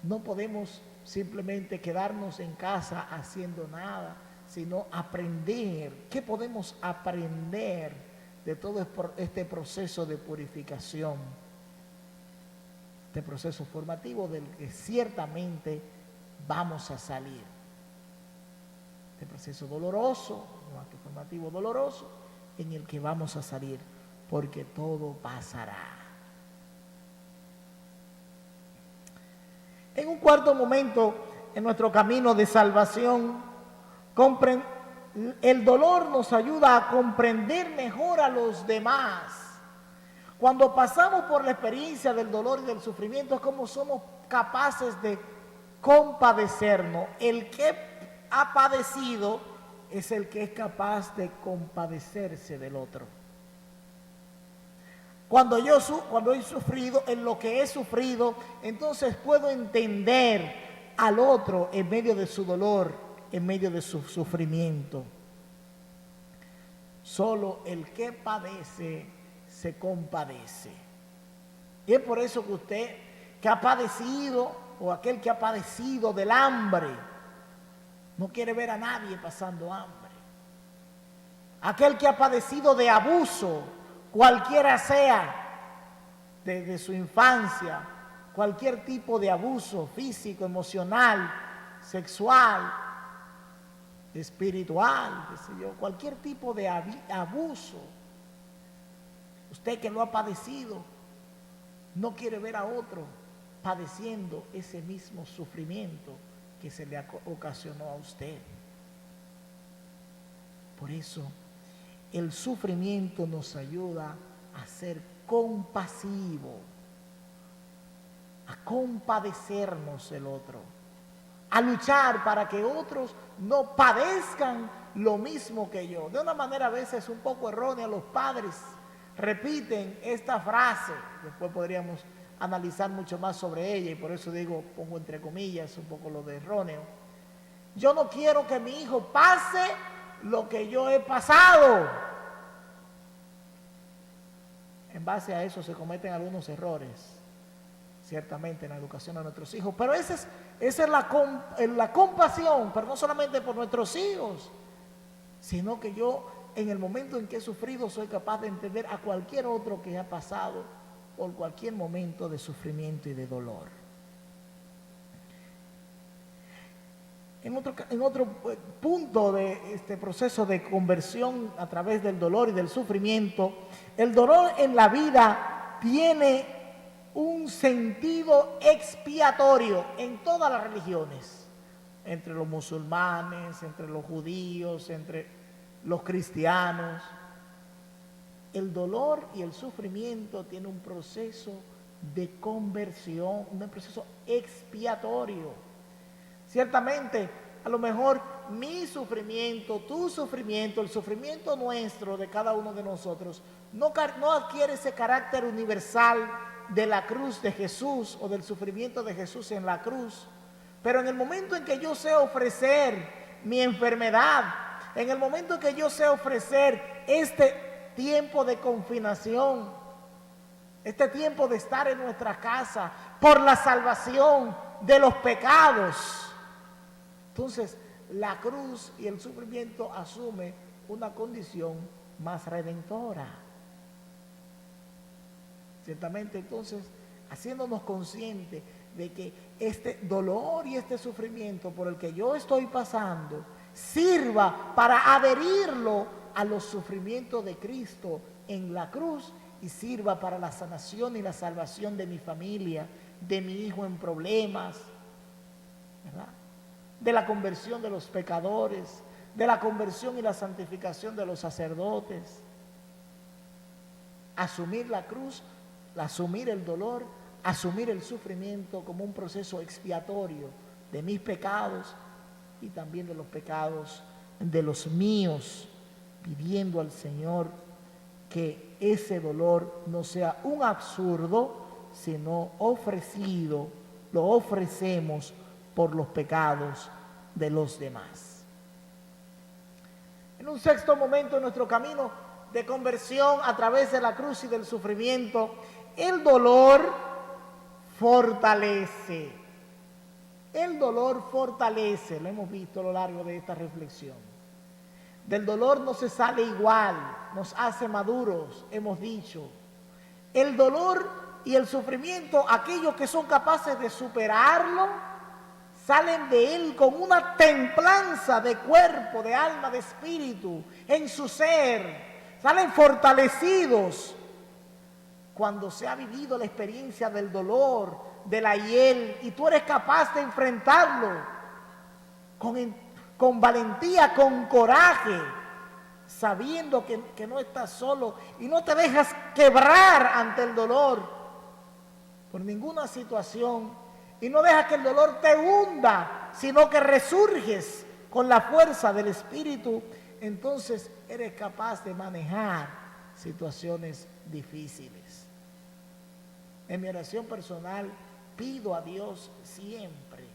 no podemos simplemente quedarnos en casa haciendo nada, sino aprender. ¿Qué podemos aprender de todo este proceso de purificación? Este proceso formativo del que ciertamente vamos a salir. Este proceso doloroso, un acto formativo doloroso, en el que vamos a salir, porque todo pasará. En un cuarto momento, en nuestro camino de salvación, el dolor nos ayuda a comprender mejor a los demás. Cuando pasamos por la experiencia del dolor y del sufrimiento, es como somos capaces de compadecernos. El que ha padecido es el que es capaz de compadecerse del otro. Cuando he sufrido en lo que he sufrido, entonces puedo entender al otro en medio de su dolor, en medio de su sufrimiento. Solo el que padece se compadece. Y es por eso que usted que ha padecido, o aquel que ha padecido del hambre, no quiere ver a nadie pasando hambre. Aquel que ha padecido de abuso, cualquiera sea, desde su infancia, cualquier tipo de abuso físico, emocional, sexual, espiritual, qué sé yo, cualquier tipo de abuso. Usted que lo ha padecido, no quiere ver a otro padeciendo ese mismo sufrimiento que se le ocasionó a usted. Por eso, el sufrimiento nos ayuda a ser compasivos, a compadecernos del otro, a luchar para que otros no padezcan lo mismo que yo. De una manera a veces un poco errónea, los padres repiten esta frase, después podríamos analizar mucho más sobre ella y por eso digo, pongo entre comillas un poco lo de erróneo. Yo no quiero que mi hijo pase lo que yo he pasado. En base a eso se cometen algunos errores, ciertamente en la educación de nuestros hijos, pero esa es la compasión, pero no solamente por nuestros hijos, sino que yo en el momento en que he sufrido soy capaz de entender a cualquier otro que ha pasado por cualquier momento de sufrimiento y de dolor. En otro punto de este proceso de conversión a través del dolor y del sufrimiento, el dolor en la vida tiene un sentido expiatorio en todas las religiones, entre los musulmanes, entre los judíos, entre los cristianos. El dolor y el sufrimiento tienen un proceso de conversión, un proceso expiatorio. Ciertamente, a lo mejor mi sufrimiento, tu sufrimiento, el sufrimiento nuestro de cada uno de nosotros, no adquiere ese carácter universal de la cruz de Jesús o del sufrimiento de Jesús en la cruz. Pero en el momento en que yo sé ofrecer mi enfermedad, en el momento en que yo sé ofrecer este tiempo de confinación, este tiempo de estar en nuestra casa por la salvación de los pecados, entonces la cruz y el sufrimiento asume una condición más redentora. Ciertamente, entonces, haciéndonos conscientes de que este dolor y este sufrimiento por el que yo estoy pasando sirva para adherirlo a los sufrimientos de Cristo en la cruz y sirva para la sanación y la salvación de mi familia, de mi hijo en problemas, ¿verdad? De la conversión de los pecadores, de la conversión y la santificación de los sacerdotes. Asumir la cruz, asumir el dolor, asumir el sufrimiento como un proceso expiatorio de mis pecados y también de los pecados de los míos, pidiendo al Señor que ese dolor no sea un absurdo, sino ofrecido, lo ofrecemos por los pecados de los demás. En un sexto momento en nuestro camino de conversión a través de la cruz y del sufrimiento, el dolor fortalece. El dolor fortalece, lo hemos visto a lo largo de esta reflexión. Del dolor no se sale igual, nos hace maduros, hemos dicho. El dolor y el sufrimiento, aquellos que son capaces de superarlo, salen de él con una templanza de cuerpo, de alma, de espíritu, en su ser. Salen fortalecidos cuando se ha vivido la experiencia del dolor, de la hiel, y tú eres capaz de enfrentarlo con valentía, con coraje, sabiendo que no estás solo y no te dejas quebrar ante el dolor por ninguna situación, y no dejas que el dolor te hunda, sino que resurges con la fuerza del Espíritu. Entonces eres capaz de manejar situaciones difíciles. En mi oración personal pido a Dios siempre,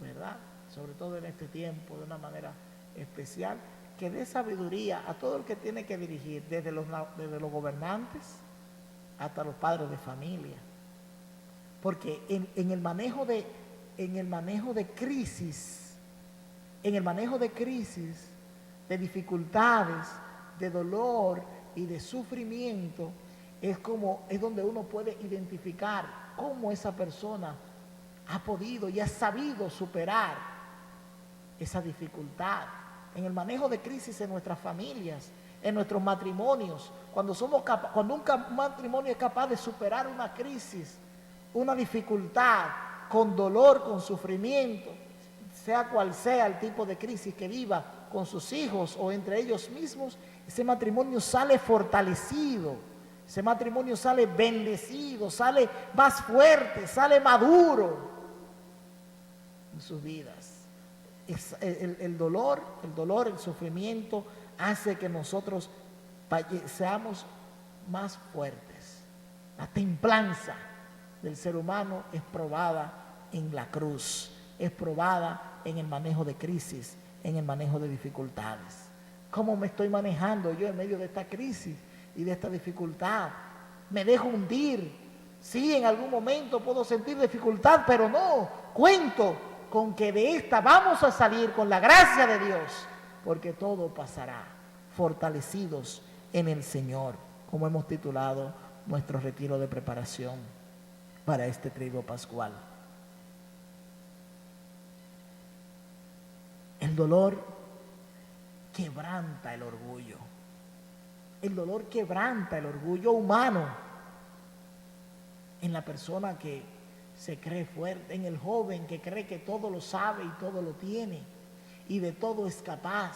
¿verdad?, sobre todo en este tiempo, de una manera especial, que dé sabiduría a todo el que tiene que dirigir, desde los gobernantes hasta los padres de familia. Porque en el manejo de crisis, de dificultades, de dolor y de sufrimiento, es donde uno puede identificar cómo esa persona ha podido y ha sabido superar esa dificultad. En el manejo de crisis en nuestras familias, en nuestros matrimonios, cuando un matrimonio es capaz de superar una crisis, una dificultad, con dolor, con sufrimiento, sea cual sea el tipo de crisis que viva con sus hijos o entre ellos mismos, ese matrimonio sale fortalecido, ese matrimonio sale bendecido, sale más fuerte, sale maduro en sus vidas. El dolor, el sufrimiento hace que nosotros seamos más fuertes. La templanza del ser humano es probada en la cruz, es probada en el manejo de crisis, en el manejo de dificultades. ¿Cómo me estoy manejando yo en medio de esta crisis y de esta dificultad? ¿Me dejo hundir? Sí, en algún momento puedo sentir dificultad, pero no, cuento con que de esta vamos a salir con la gracia de Dios, porque todo pasará, fortalecidos en el Señor, como hemos titulado nuestro retiro de preparación para este triduo pascual. El dolor quebranta el orgullo. El dolor quebranta el orgullo humano en la persona que se cree fuerte, en el joven que cree que todo lo sabe y todo lo tiene y de todo es capaz.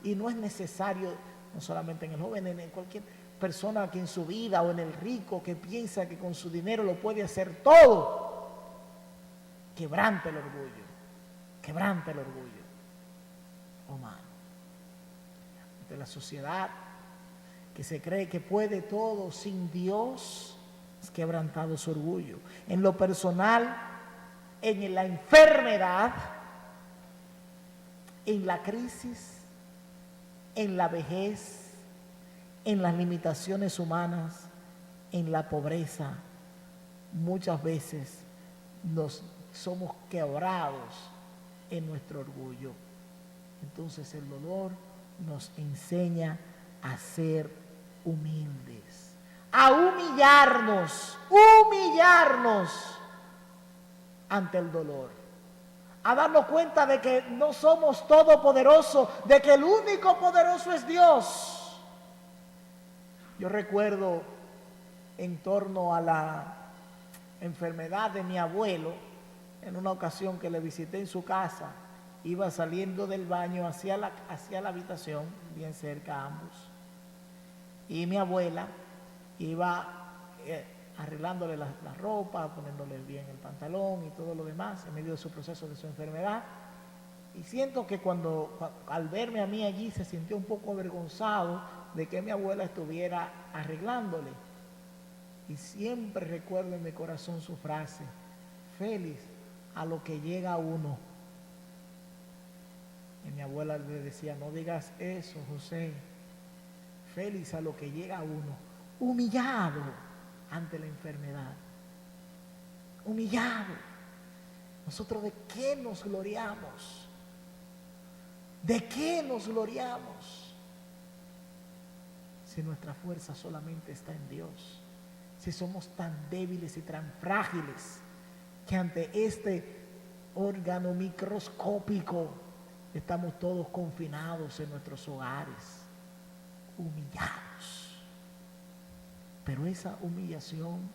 Y no es necesario, no solamente en el joven, en cualquier persona que en su vida, o en el rico que piensa que con su dinero lo puede hacer todo. Quebranta el orgullo humano. De la sociedad que se cree que puede todo sin Dios, es quebrantado su orgullo. En lo personal, en la enfermedad, en la crisis, en la vejez, en las limitaciones humanas, en la pobreza, muchas veces somos quebrados en nuestro orgullo. Entonces el dolor nos enseña a ser humildes, a humillarnos ante el dolor, a darnos cuenta de que no somos todopoderosos, de que el único poderoso es Dios. Yo recuerdo, en torno a la enfermedad de mi abuelo, en una ocasión que le visité en su casa, iba saliendo del baño hacia la habitación, bien cerca ambos, y mi abuela iba arreglándole la ropa, poniéndole bien el pantalón y todo lo demás, en medio de su proceso de su enfermedad, Y siento que al verme a mí allí se sintió un poco avergonzado de que mi abuela estuviera arreglándole. Y siempre recuerdo en mi corazón su frase: feliz a lo que llega uno. Y mi abuela le decía: no digas eso, José. Feliz a lo que llega uno, humillado ante la enfermedad. Humillado. ¿Nosotros de qué nos gloriamos? ¿De qué nos gloriamos? Si nuestra fuerza solamente está en Dios. Si somos tan débiles y tan frágiles que ante este órgano microscópico estamos todos confinados en nuestros hogares, humillados. Pero esa humillación,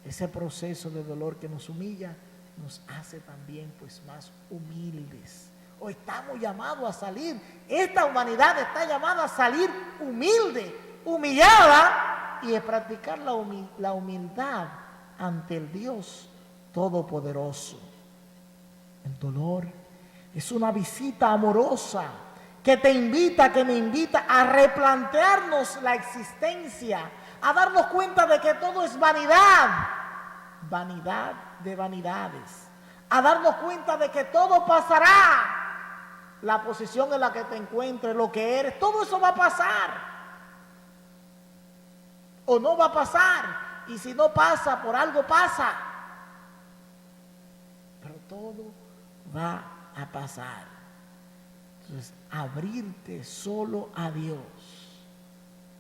ese proceso de dolor que nos humilla, nos hace también pues más humildes. O estamos llamados a salir, esta humanidad está llamada a salir humilde, humillada, y a practicar la humildad ante el Dios Todopoderoso. El dolor es una visita amorosa que te invita, que me invita a replantearnos la existencia, a darnos cuenta de que todo es vanidad, vanidad de vanidades, a darnos cuenta de que todo pasará, la posición en la que te encuentres, lo que eres, todo eso va a pasar, o no va a pasar, y si no pasa, por algo pasa, pero todo va a pasar. Entonces, abrirte solo a Dios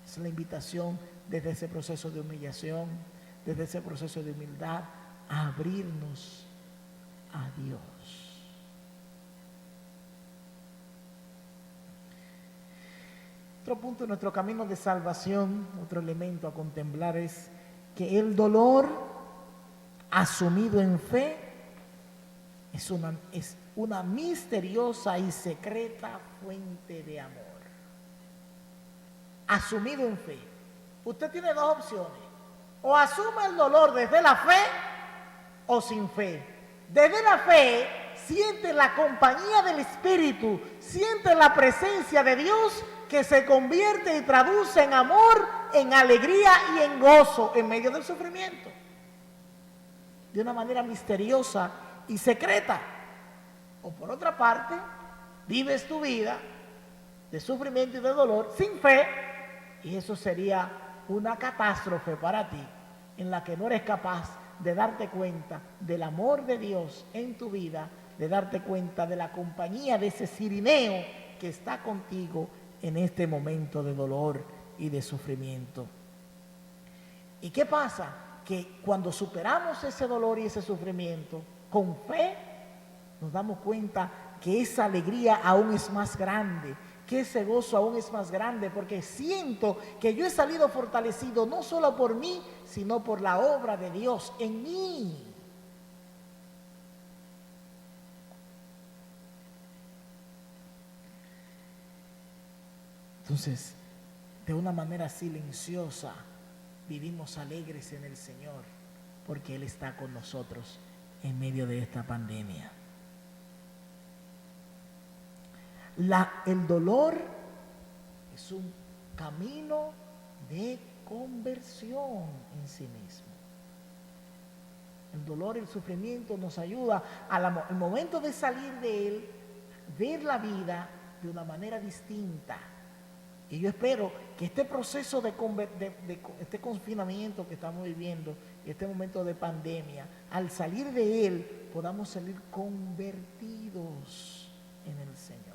es la invitación desde ese proceso de humillación, desde ese proceso de humildad, a abrirnos a Dios. Otro punto en nuestro camino de salvación, otro elemento a contemplar, es que el dolor asumido en fe es una misteriosa y secreta fuente de amor. Asumido en fe. Usted tiene dos opciones: o asume el dolor desde la fe o sin fe. Desde la fe siente la compañía del Espíritu, siente la presencia de Dios que se convierte y traduce en amor, en alegría y en gozo en medio del sufrimiento. De una manera misteriosa y secreta. O por otra parte, vives tu vida de sufrimiento y de dolor sin fe, y eso sería una catástrofe para ti, en la que no eres capaz de darte cuenta del amor de Dios en tu vida, de darte cuenta de la compañía de ese cirineo que está contigo en este momento de dolor y de sufrimiento. ¿Y qué pasa? Que cuando superamos ese dolor y ese sufrimiento con fe, nos damos cuenta que esa alegría aún es más grande, que ese gozo aún es más grande, porque siento que yo he salido fortalecido no solo por mí, sino por la obra de Dios en mí. Entonces, de una manera silenciosa, vivimos alegres en el Señor, porque Él está con nosotros en medio de esta pandemia. El dolor es un camino de conversión en sí mismo. El dolor, el sufrimiento nos ayuda al momento de salir de él, ver la vida de una manera distinta. Y yo espero que este proceso de este confinamiento que estamos viviendo, este momento de pandemia, al salir de él, podamos salir convertidos en el Señor.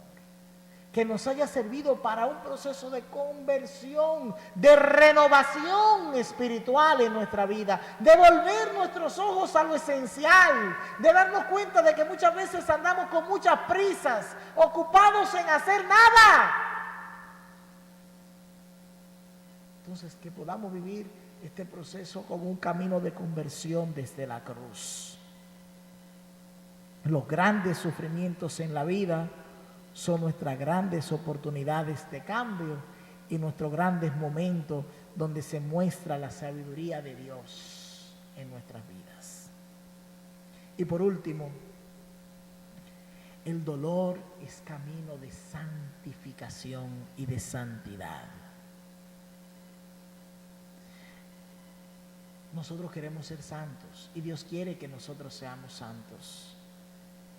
Que nos haya servido para un proceso de conversión, de renovación espiritual en nuestra vida, de volver nuestros ojos a lo esencial, de darnos cuenta de que muchas veces andamos con muchas prisas, ocupados en hacer nada. Entonces, que podamos vivir este proceso como un camino de conversión desde la cruz. Los grandes sufrimientos en la vida son nuestras grandes oportunidades de cambio y nuestros grandes momentos donde se muestra la sabiduría de Dios en nuestras vidas. Y por último, El dolor es camino de santificación y de santidad. Nosotros queremos ser santos y Dios quiere que nosotros seamos santos.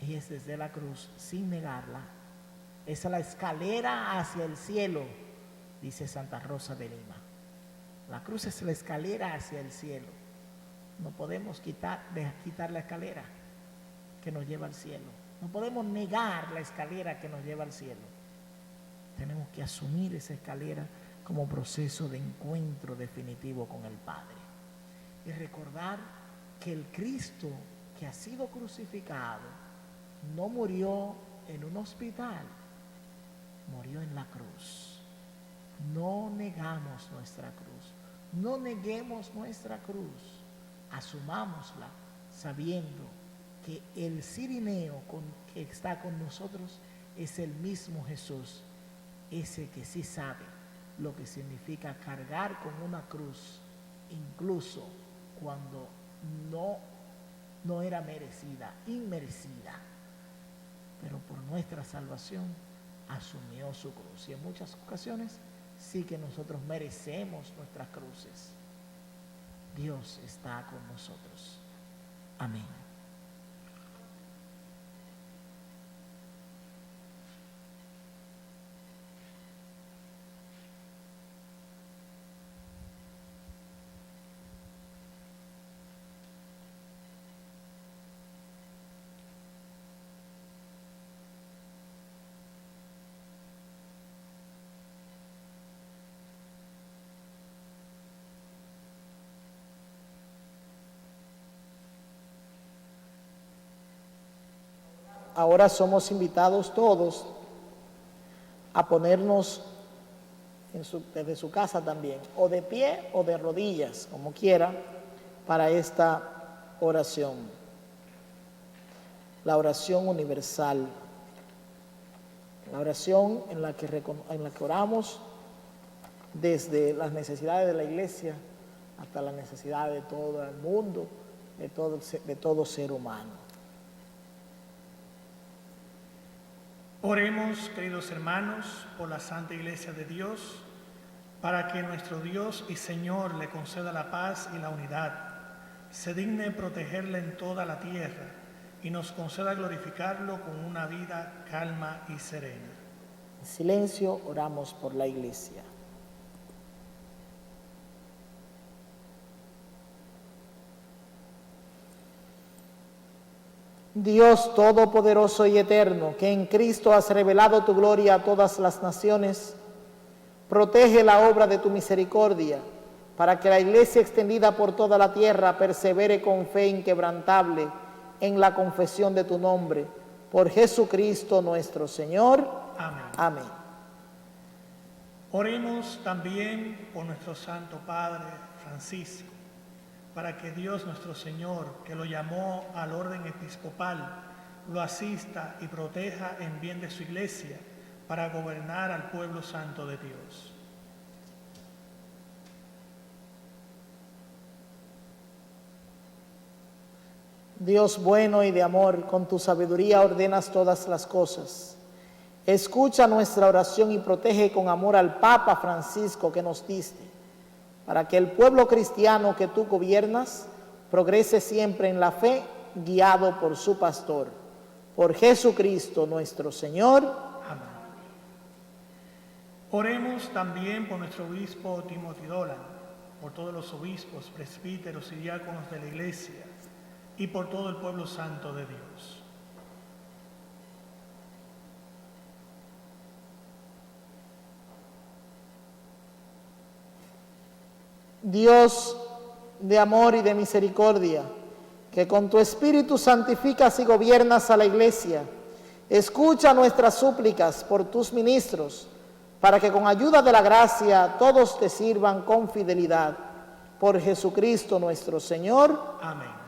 Y es desde la cruz, sin negarla, es la escalera hacia el cielo, dice Santa Rosa de Lima. La cruz es la escalera hacia el cielo. No podemos quitar la escalera que nos lleva al cielo. No podemos negar la escalera que nos lleva al cielo. Tenemos que asumir esa escalera como proceso de encuentro definitivo con el Padre. Y recordar que el Cristo que ha sido crucificado no murió en un hospital, murió en la cruz. No negamos nuestra cruz, no neguemos nuestra cruz, asumámosla sabiendo que el cirineo que está con nosotros es el mismo Jesús, ese que sí sabe lo que significa cargar con una cruz, incluso cuando no era merecida, inmerecida, pero por nuestra salvación asumió su cruz. Y en muchas ocasiones sí que nosotros merecemos nuestras cruces. Dios está con nosotros. Amén. Ahora somos invitados todos a ponernos desde su casa también, o de pie o de rodillas, como quiera, para esta oración. La oración universal. La oración en la que oramos desde las necesidades de la iglesia hasta las necesidades de todo el mundo, de todo ser humano. Oremos, queridos hermanos, por la Santa Iglesia de Dios, para que nuestro Dios y Señor le conceda la paz y la unidad, se digne protegerla en toda la tierra y nos conceda glorificarlo con una vida calma y serena. En silencio oramos por la Iglesia. Dios Todopoderoso y Eterno, que en Cristo has revelado tu gloria a todas las naciones, protege la obra de tu misericordia, para que la Iglesia extendida por toda la tierra persevere con fe inquebrantable en la confesión de tu nombre. Por Jesucristo nuestro Señor. Amén. Amén. Oremos también por nuestro Santo Padre Francisco, para que Dios nuestro Señor, que lo llamó al orden episcopal, lo asista y proteja en bien de su Iglesia, para gobernar al pueblo santo de Dios. Dios bueno y de amor, con tu sabiduría ordenas todas las cosas. Escucha nuestra oración y protege con amor al Papa Francisco que nos diste, para que el pueblo cristiano que tú gobiernas progrese siempre en la fe, guiado por su pastor. Por Jesucristo nuestro Señor. Amén. Oremos también por nuestro obispo Timothy Dolan, por todos los obispos, presbíteros y diáconos de la Iglesia, y por todo el pueblo santo de Dios. Dios de amor y de misericordia, que con tu Espíritu santificas y gobiernas a la Iglesia, escucha nuestras súplicas por tus ministros, para que con ayuda de la gracia todos te sirvan con fidelidad. Por Jesucristo nuestro Señor. Amén.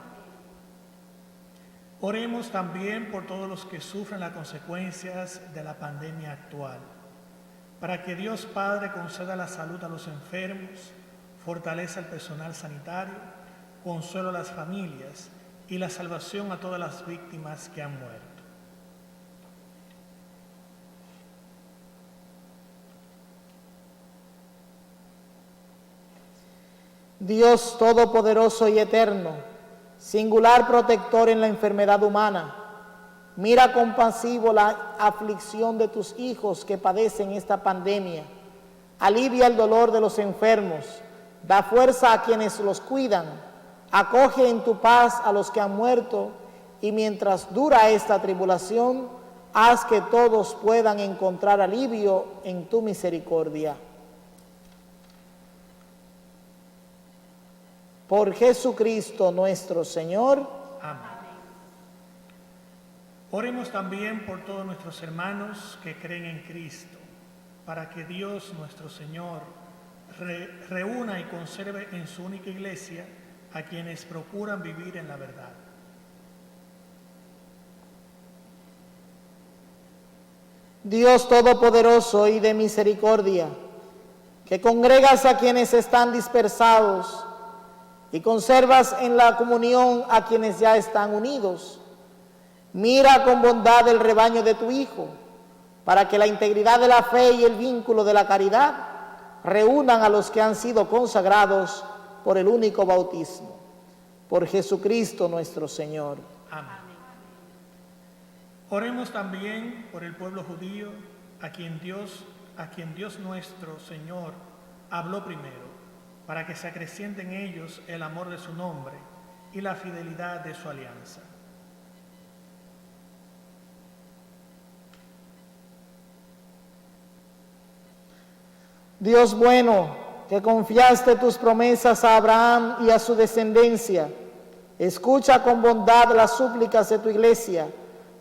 Oremos también por todos los que sufren las consecuencias de la pandemia actual, para que Dios Padre conceda la salud a los enfermos, fortaleza al personal sanitario, consuelo a las familias y la salvación a todas las víctimas que han muerto. Dios todopoderoso y eterno, singular protector en la enfermedad humana, mira compasivo la aflicción de tus hijos que padecen esta pandemia. Alivia el dolor de los enfermos, da fuerza a quienes los cuidan, acoge en tu paz a los que han muerto, y mientras dura esta tribulación, haz que todos puedan encontrar alivio en tu misericordia. Por Jesucristo nuestro Señor. Amén. Oremos también por todos nuestros hermanos que creen en Cristo, para que Dios nuestro Señor reúna y conserve en su única iglesia a quienes procuran vivir en la verdad. Dios todopoderoso y de misericordia, que congregas a quienes están dispersados y conservas en la comunión a quienes ya están unidos, mira con bondad el rebaño de tu Hijo, para que la integridad de la fe y el vínculo de la caridad reúnan a los que han sido consagrados por el único bautismo. Por Jesucristo nuestro Señor. Amén. Oremos también por el pueblo judío, a quien Dios nuestro Señor habló primero, para que se acreciente en ellos el amor de su nombre y la fidelidad de su alianza. Dios bueno, que confiaste tus promesas a Abraham y a su descendencia, escucha con bondad las súplicas de tu iglesia,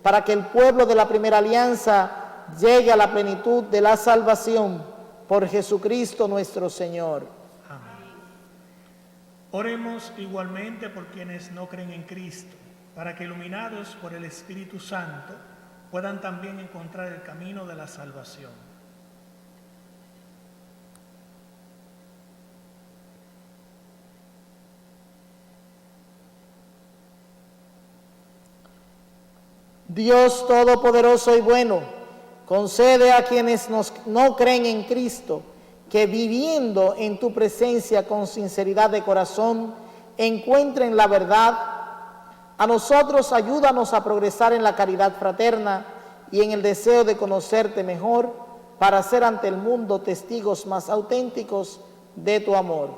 para que el pueblo de la primera alianza llegue a la plenitud de la salvación. Por Jesucristo nuestro Señor. Amén. Oremos igualmente por quienes no creen en Cristo, para que iluminados por el Espíritu Santo puedan también encontrar el camino de la salvación. Dios todopoderoso y bueno, concede a quienes no creen en Cristo que viviendo en tu presencia con sinceridad de corazón encuentren la verdad. A nosotros ayúdanos a progresar en la caridad fraterna y en el deseo de conocerte mejor, para ser ante el mundo testigos más auténticos de tu amor.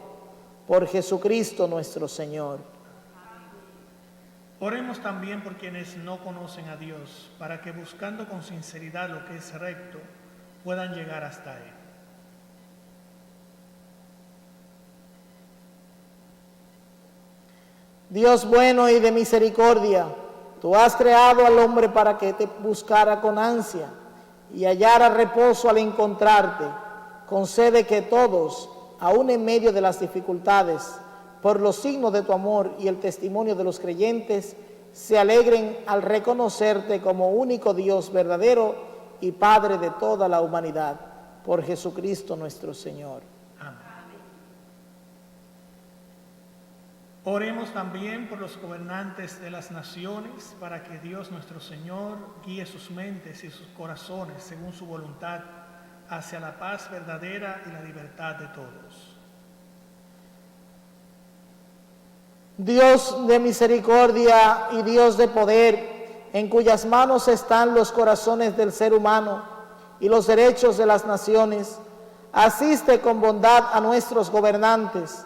Por Jesucristo nuestro Señor. Oremos también por quienes no conocen a Dios, para que buscando con sinceridad lo que es recto, puedan llegar hasta Él. Dios bueno y de misericordia, tú has creado al hombre para que te buscara con ansia y hallara reposo al encontrarte. Concede que todos, aun en medio de las dificultades, por los signos de tu amor y el testimonio de los creyentes, se alegren al reconocerte como único Dios verdadero y Padre de toda la humanidad. Por Jesucristo nuestro Señor. Amén. Oremos también por los gobernantes de las naciones, para que Dios nuestro Señor guíe sus mentes y sus corazones según su voluntad hacia la paz verdadera y la libertad de todos. Dios de misericordia y Dios de poder, en cuyas manos están los corazones del ser humano y los derechos de las naciones, asiste con bondad a nuestros gobernantes,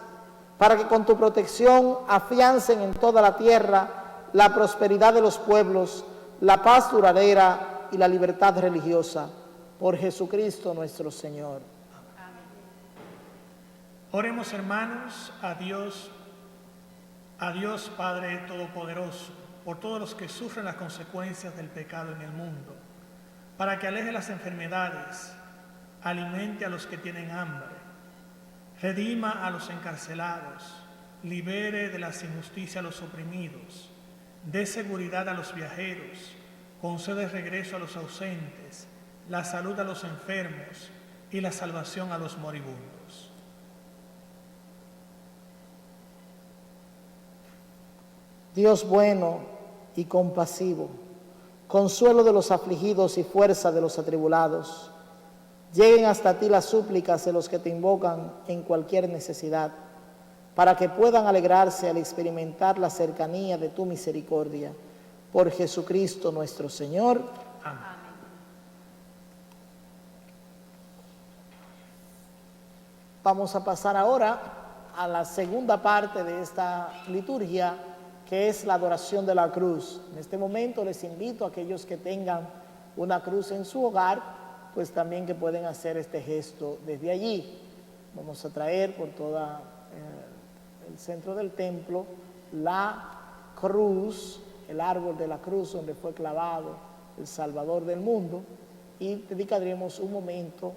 para que con tu protección afiancen en toda la tierra la prosperidad de los pueblos, la paz duradera y la libertad religiosa. Por Jesucristo nuestro Señor. Oremos, hermanos, a Dios Padre Todopoderoso, por todos los que sufren las consecuencias del pecado en el mundo, para que aleje las enfermedades, alimente a los que tienen hambre, redima a los encarcelados, libere de las injusticias a los oprimidos, dé seguridad a los viajeros, concede regreso a los ausentes, la salud a los enfermos y la salvación a los moribundos. Dios bueno y compasivo, consuelo de los afligidos y fuerza de los atribulados, lleguen hasta ti las súplicas de los que te invocan en cualquier necesidad. para que puedan alegrarse al experimentar la cercanía de tu misericordia. Por Jesucristo nuestro Señor. Amén. Vamos a pasar ahora a la segunda parte de esta liturgia, que es la adoración de la cruz. En este momento les invito a aquellos que tengan una cruz en su hogar, pues también que pueden hacer este gesto desde allí. Vamos a traer por todo el centro del templo la cruz, el árbol de la cruz donde fue clavado el Salvador del mundo, y dedicaremos un momento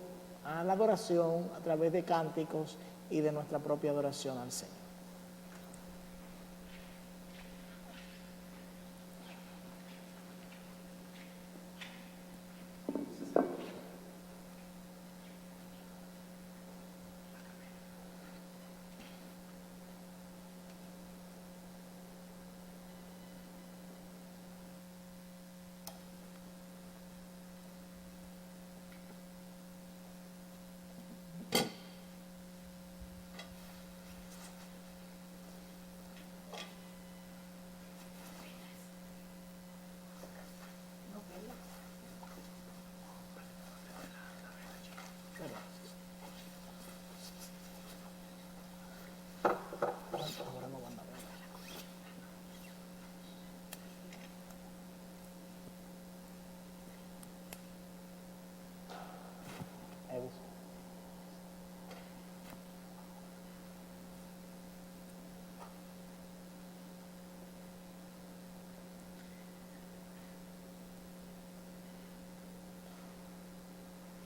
a la adoración a través de cánticos y de nuestra propia adoración al Señor.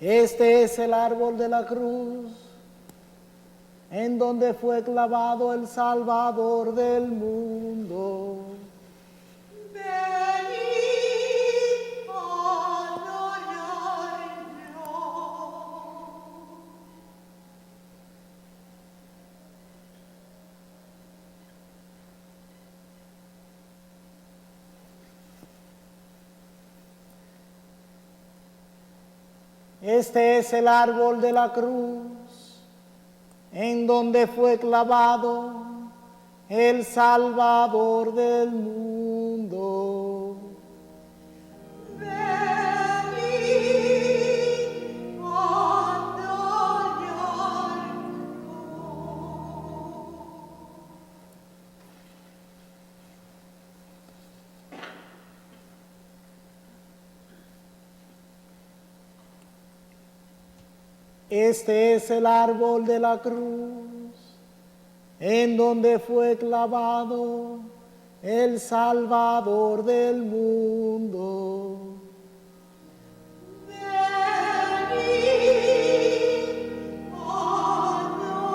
Este es el árbol de la cruz, en donde fue clavado el Salvador del mundo. Venid a adorarlo. Este es el árbol de la cruz, en donde fue clavado el Salvador del mundo. Venid a adorarlo. Este es el árbol de la cruz, en donde fue clavado el Salvador del mundo. Venid a adorarlo.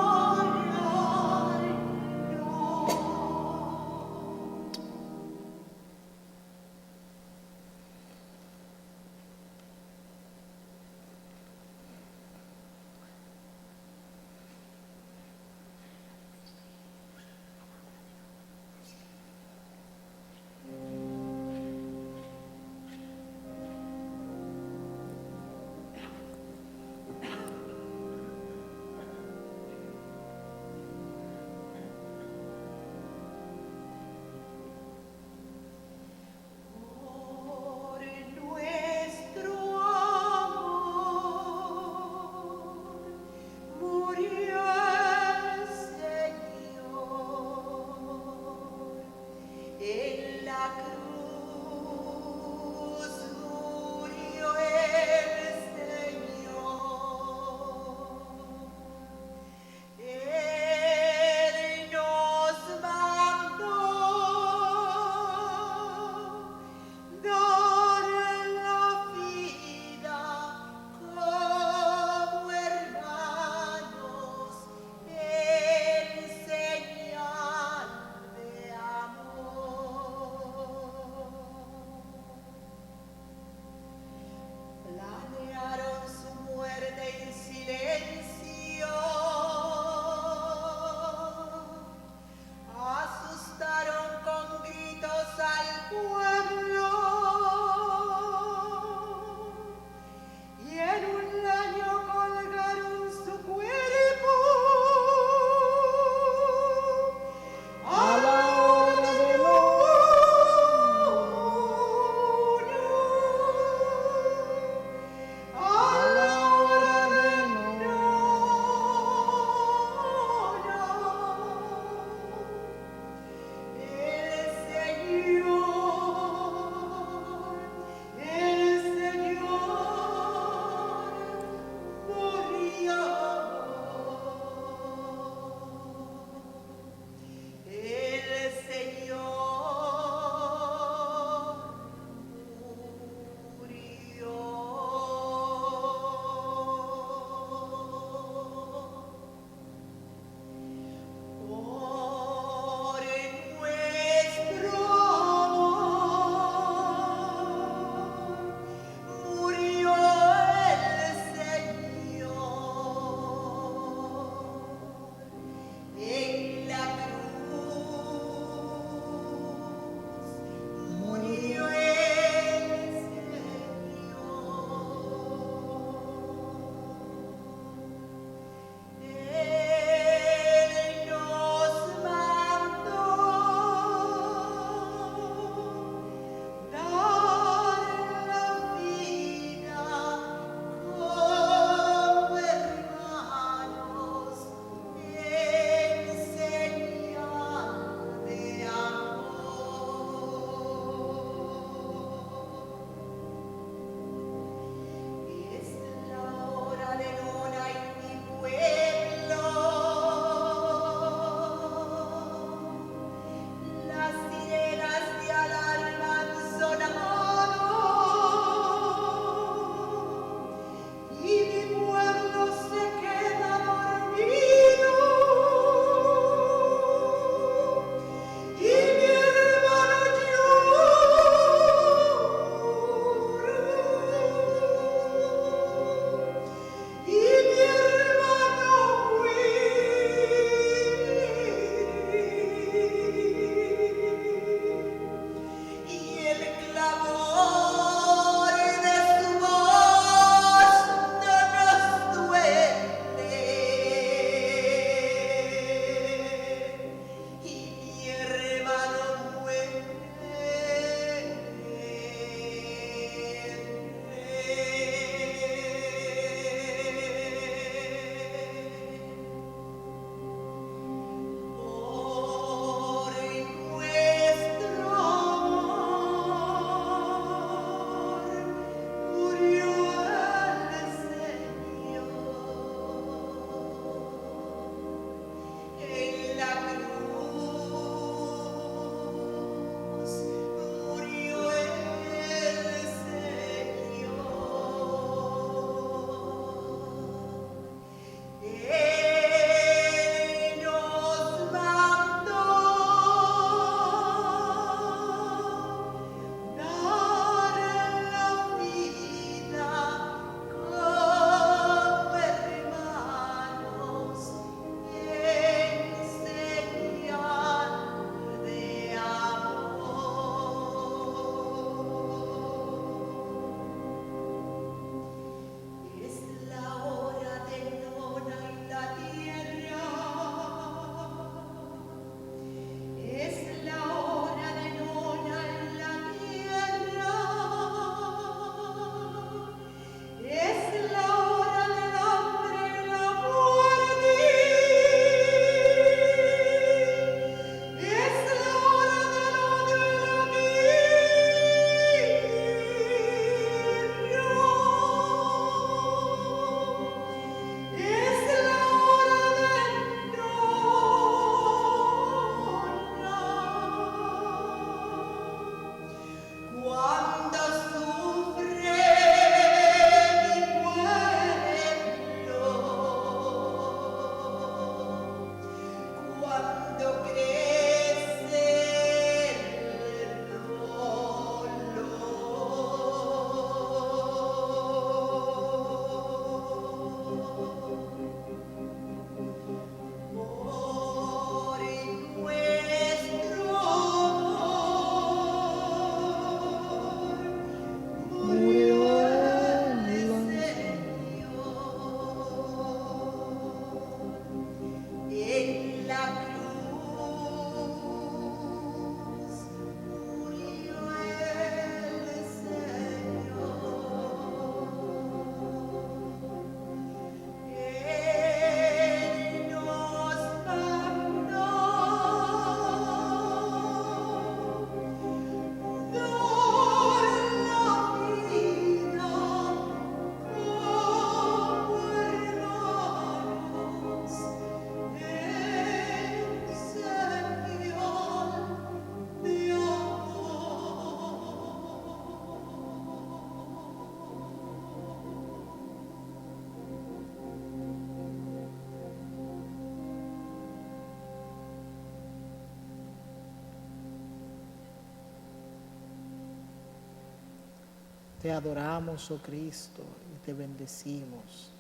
Te adoramos, oh Cristo, y te bendecimos,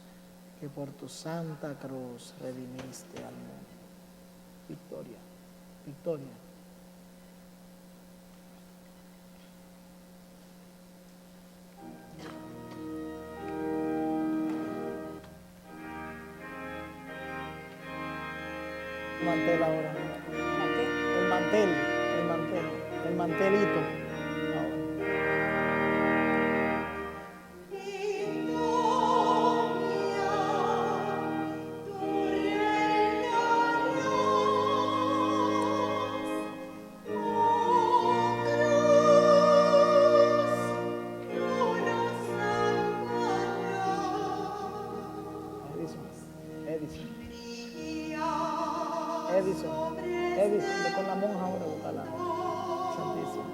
que por tu santa cruz redimiste al mundo. Victoria, victoria. Mantel ahora. El mantel, el mantel, el mantelito. Ahora. Edison, ve con la monja ahora a buscarla. Santísima.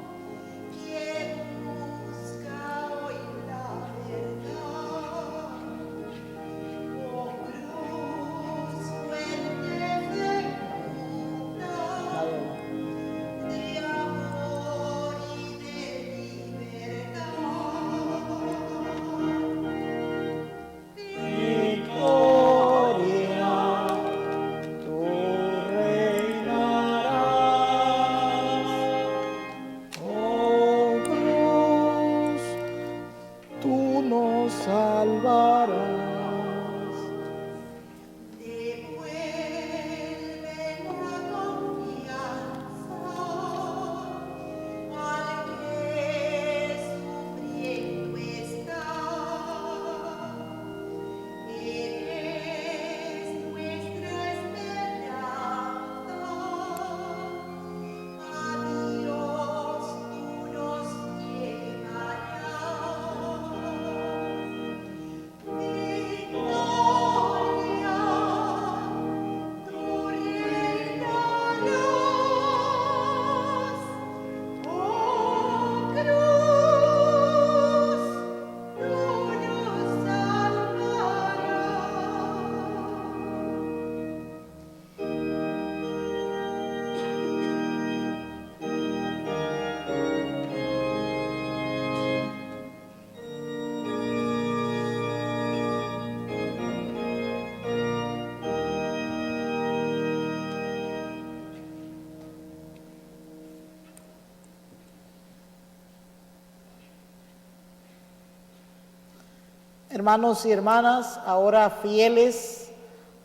Hermanos y hermanas, ahora fieles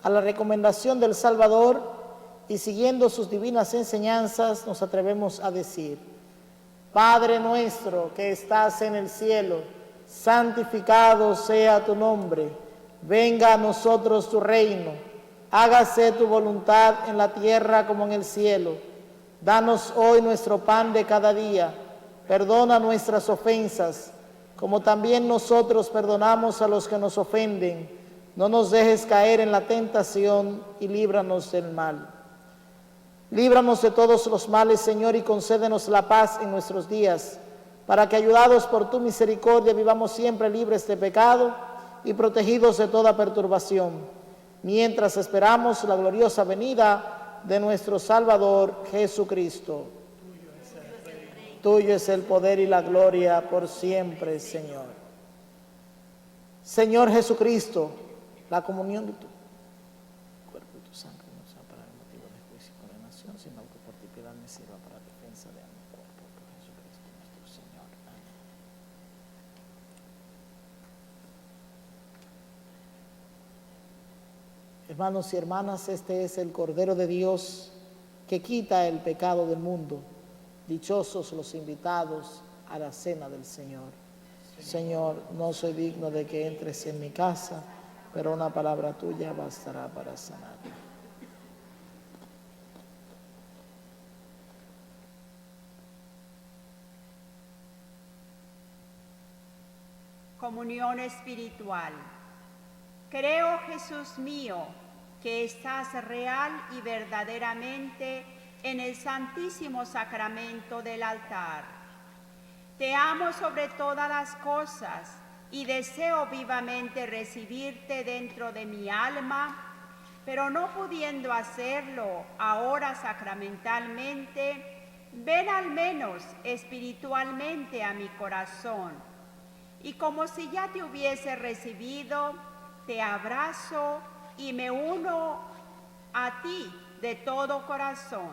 a la recomendación del Salvador y siguiendo sus divinas enseñanzas, nos atrevemos a decir: Padre nuestro que estás en el cielo, santificado sea tu nombre, venga a nosotros tu reino, hágase tu voluntad en la tierra como en el cielo. Danos hoy nuestro pan de cada día, perdona nuestras ofensas, como también nosotros perdonamos a los que nos ofenden. No nos dejes caer en la tentación y líbranos del mal. Líbranos de todos los males, Señor, y concédenos la paz en nuestros días, para que, ayudados por tu misericordia, vivamos siempre libres de pecado y protegidos de toda perturbación, mientras esperamos la gloriosa venida de nuestro Salvador Jesucristo. Tuyo es el poder y la gloria por siempre, Señor. Señor Jesucristo, la comunión de tu cuerpo y tu sangre no sea para el motivo de juicio y condenación, sino que por tu piedad me sirva para defensa de mi cuerpo, por Jesucristo nuestro Señor. Amén. Hermanos y hermanas, este es el Cordero de Dios que quita el pecado del mundo. Dichosos los invitados a la cena del Señor. Señor, no soy digno de que entres en mi casa, pero una palabra tuya bastará para sanarme. Comunión espiritual. Creo, Jesús mío, que estás real y verdaderamente en el santísimo sacramento del altar. Te amo sobre todas las cosas y deseo vivamente recibirte dentro de mi alma, pero no pudiendo hacerlo ahora sacramentalmente, ven al menos espiritualmente a mi corazón y como si ya te hubiese recibido, te abrazo y me uno a ti de todo corazón.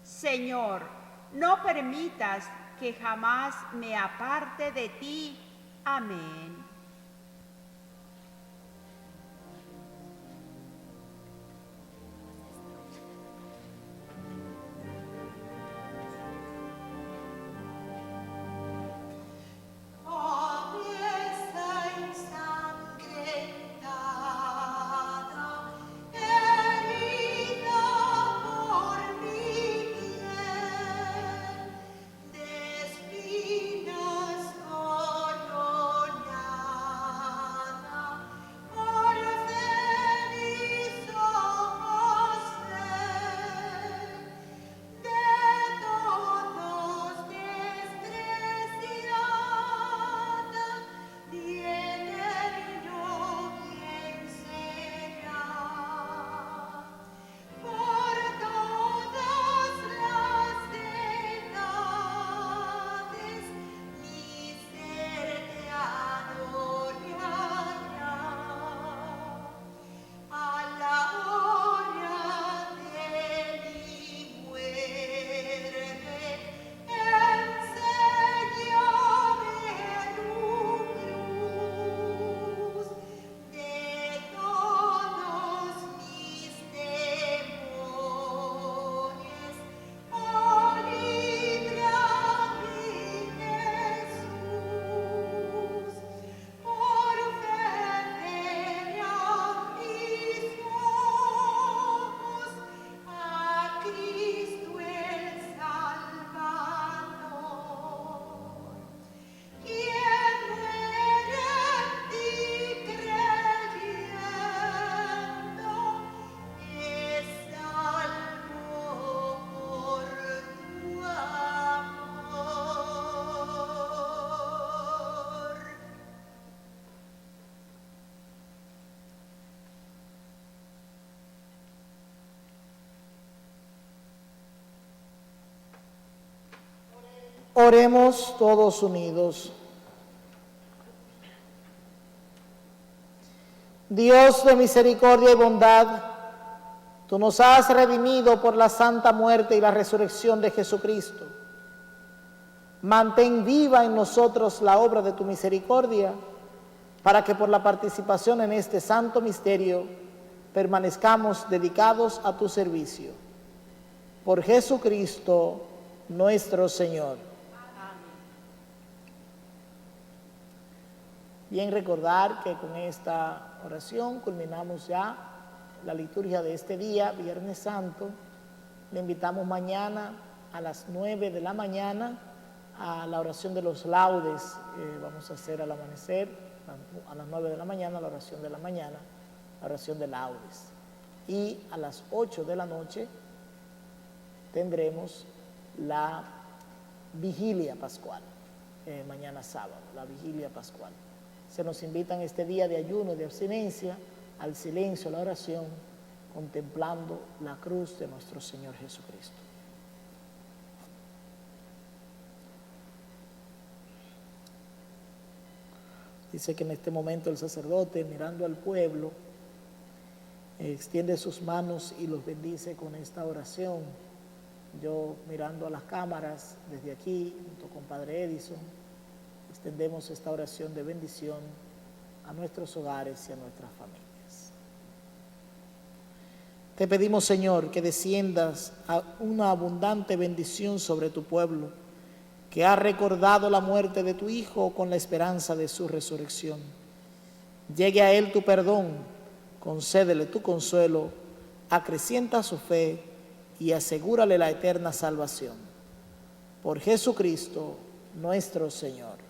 Señor, no permitas que jamás me aparte de ti. Amén. Oremos todos unidos. Dios de misericordia y bondad, tú nos has redimido por la santa muerte y la resurrección de Jesucristo. Mantén viva en nosotros la obra de tu misericordia, para que por la participación en este santo misterio permanezcamos dedicados a tu servicio. Por Jesucristo nuestro Señor. Bien, recordar que con esta oración culminamos ya la liturgia de este día, Viernes Santo. Le invitamos mañana a las 9 de la mañana a la oración de los laudes. Vamos a hacer al amanecer, a las 9 de la mañana, la oración de la mañana, la oración de laudes. Y a las 8 de la noche tendremos la vigilia pascual, mañana sábado, la vigilia pascual. Se nos invitan este día de ayuno y de abstinencia al silencio, a la oración, contemplando la cruz de nuestro Señor Jesucristo. Dice que en este momento el sacerdote, mirando al pueblo, extiende sus manos y los bendice con esta oración. Yo, mirando a las cámaras desde aquí, junto con Padre Edison, extendemos esta oración de bendición a nuestros hogares y a nuestras familias. Te pedimos, Señor, que desciendas a una abundante bendición sobre tu pueblo, que ha recordado la muerte de tu Hijo con la esperanza de su resurrección. Llegue a él tu perdón, concédele tu consuelo, acrecienta su fe y asegúrale la eterna salvación. Por Jesucristo nuestro Señor.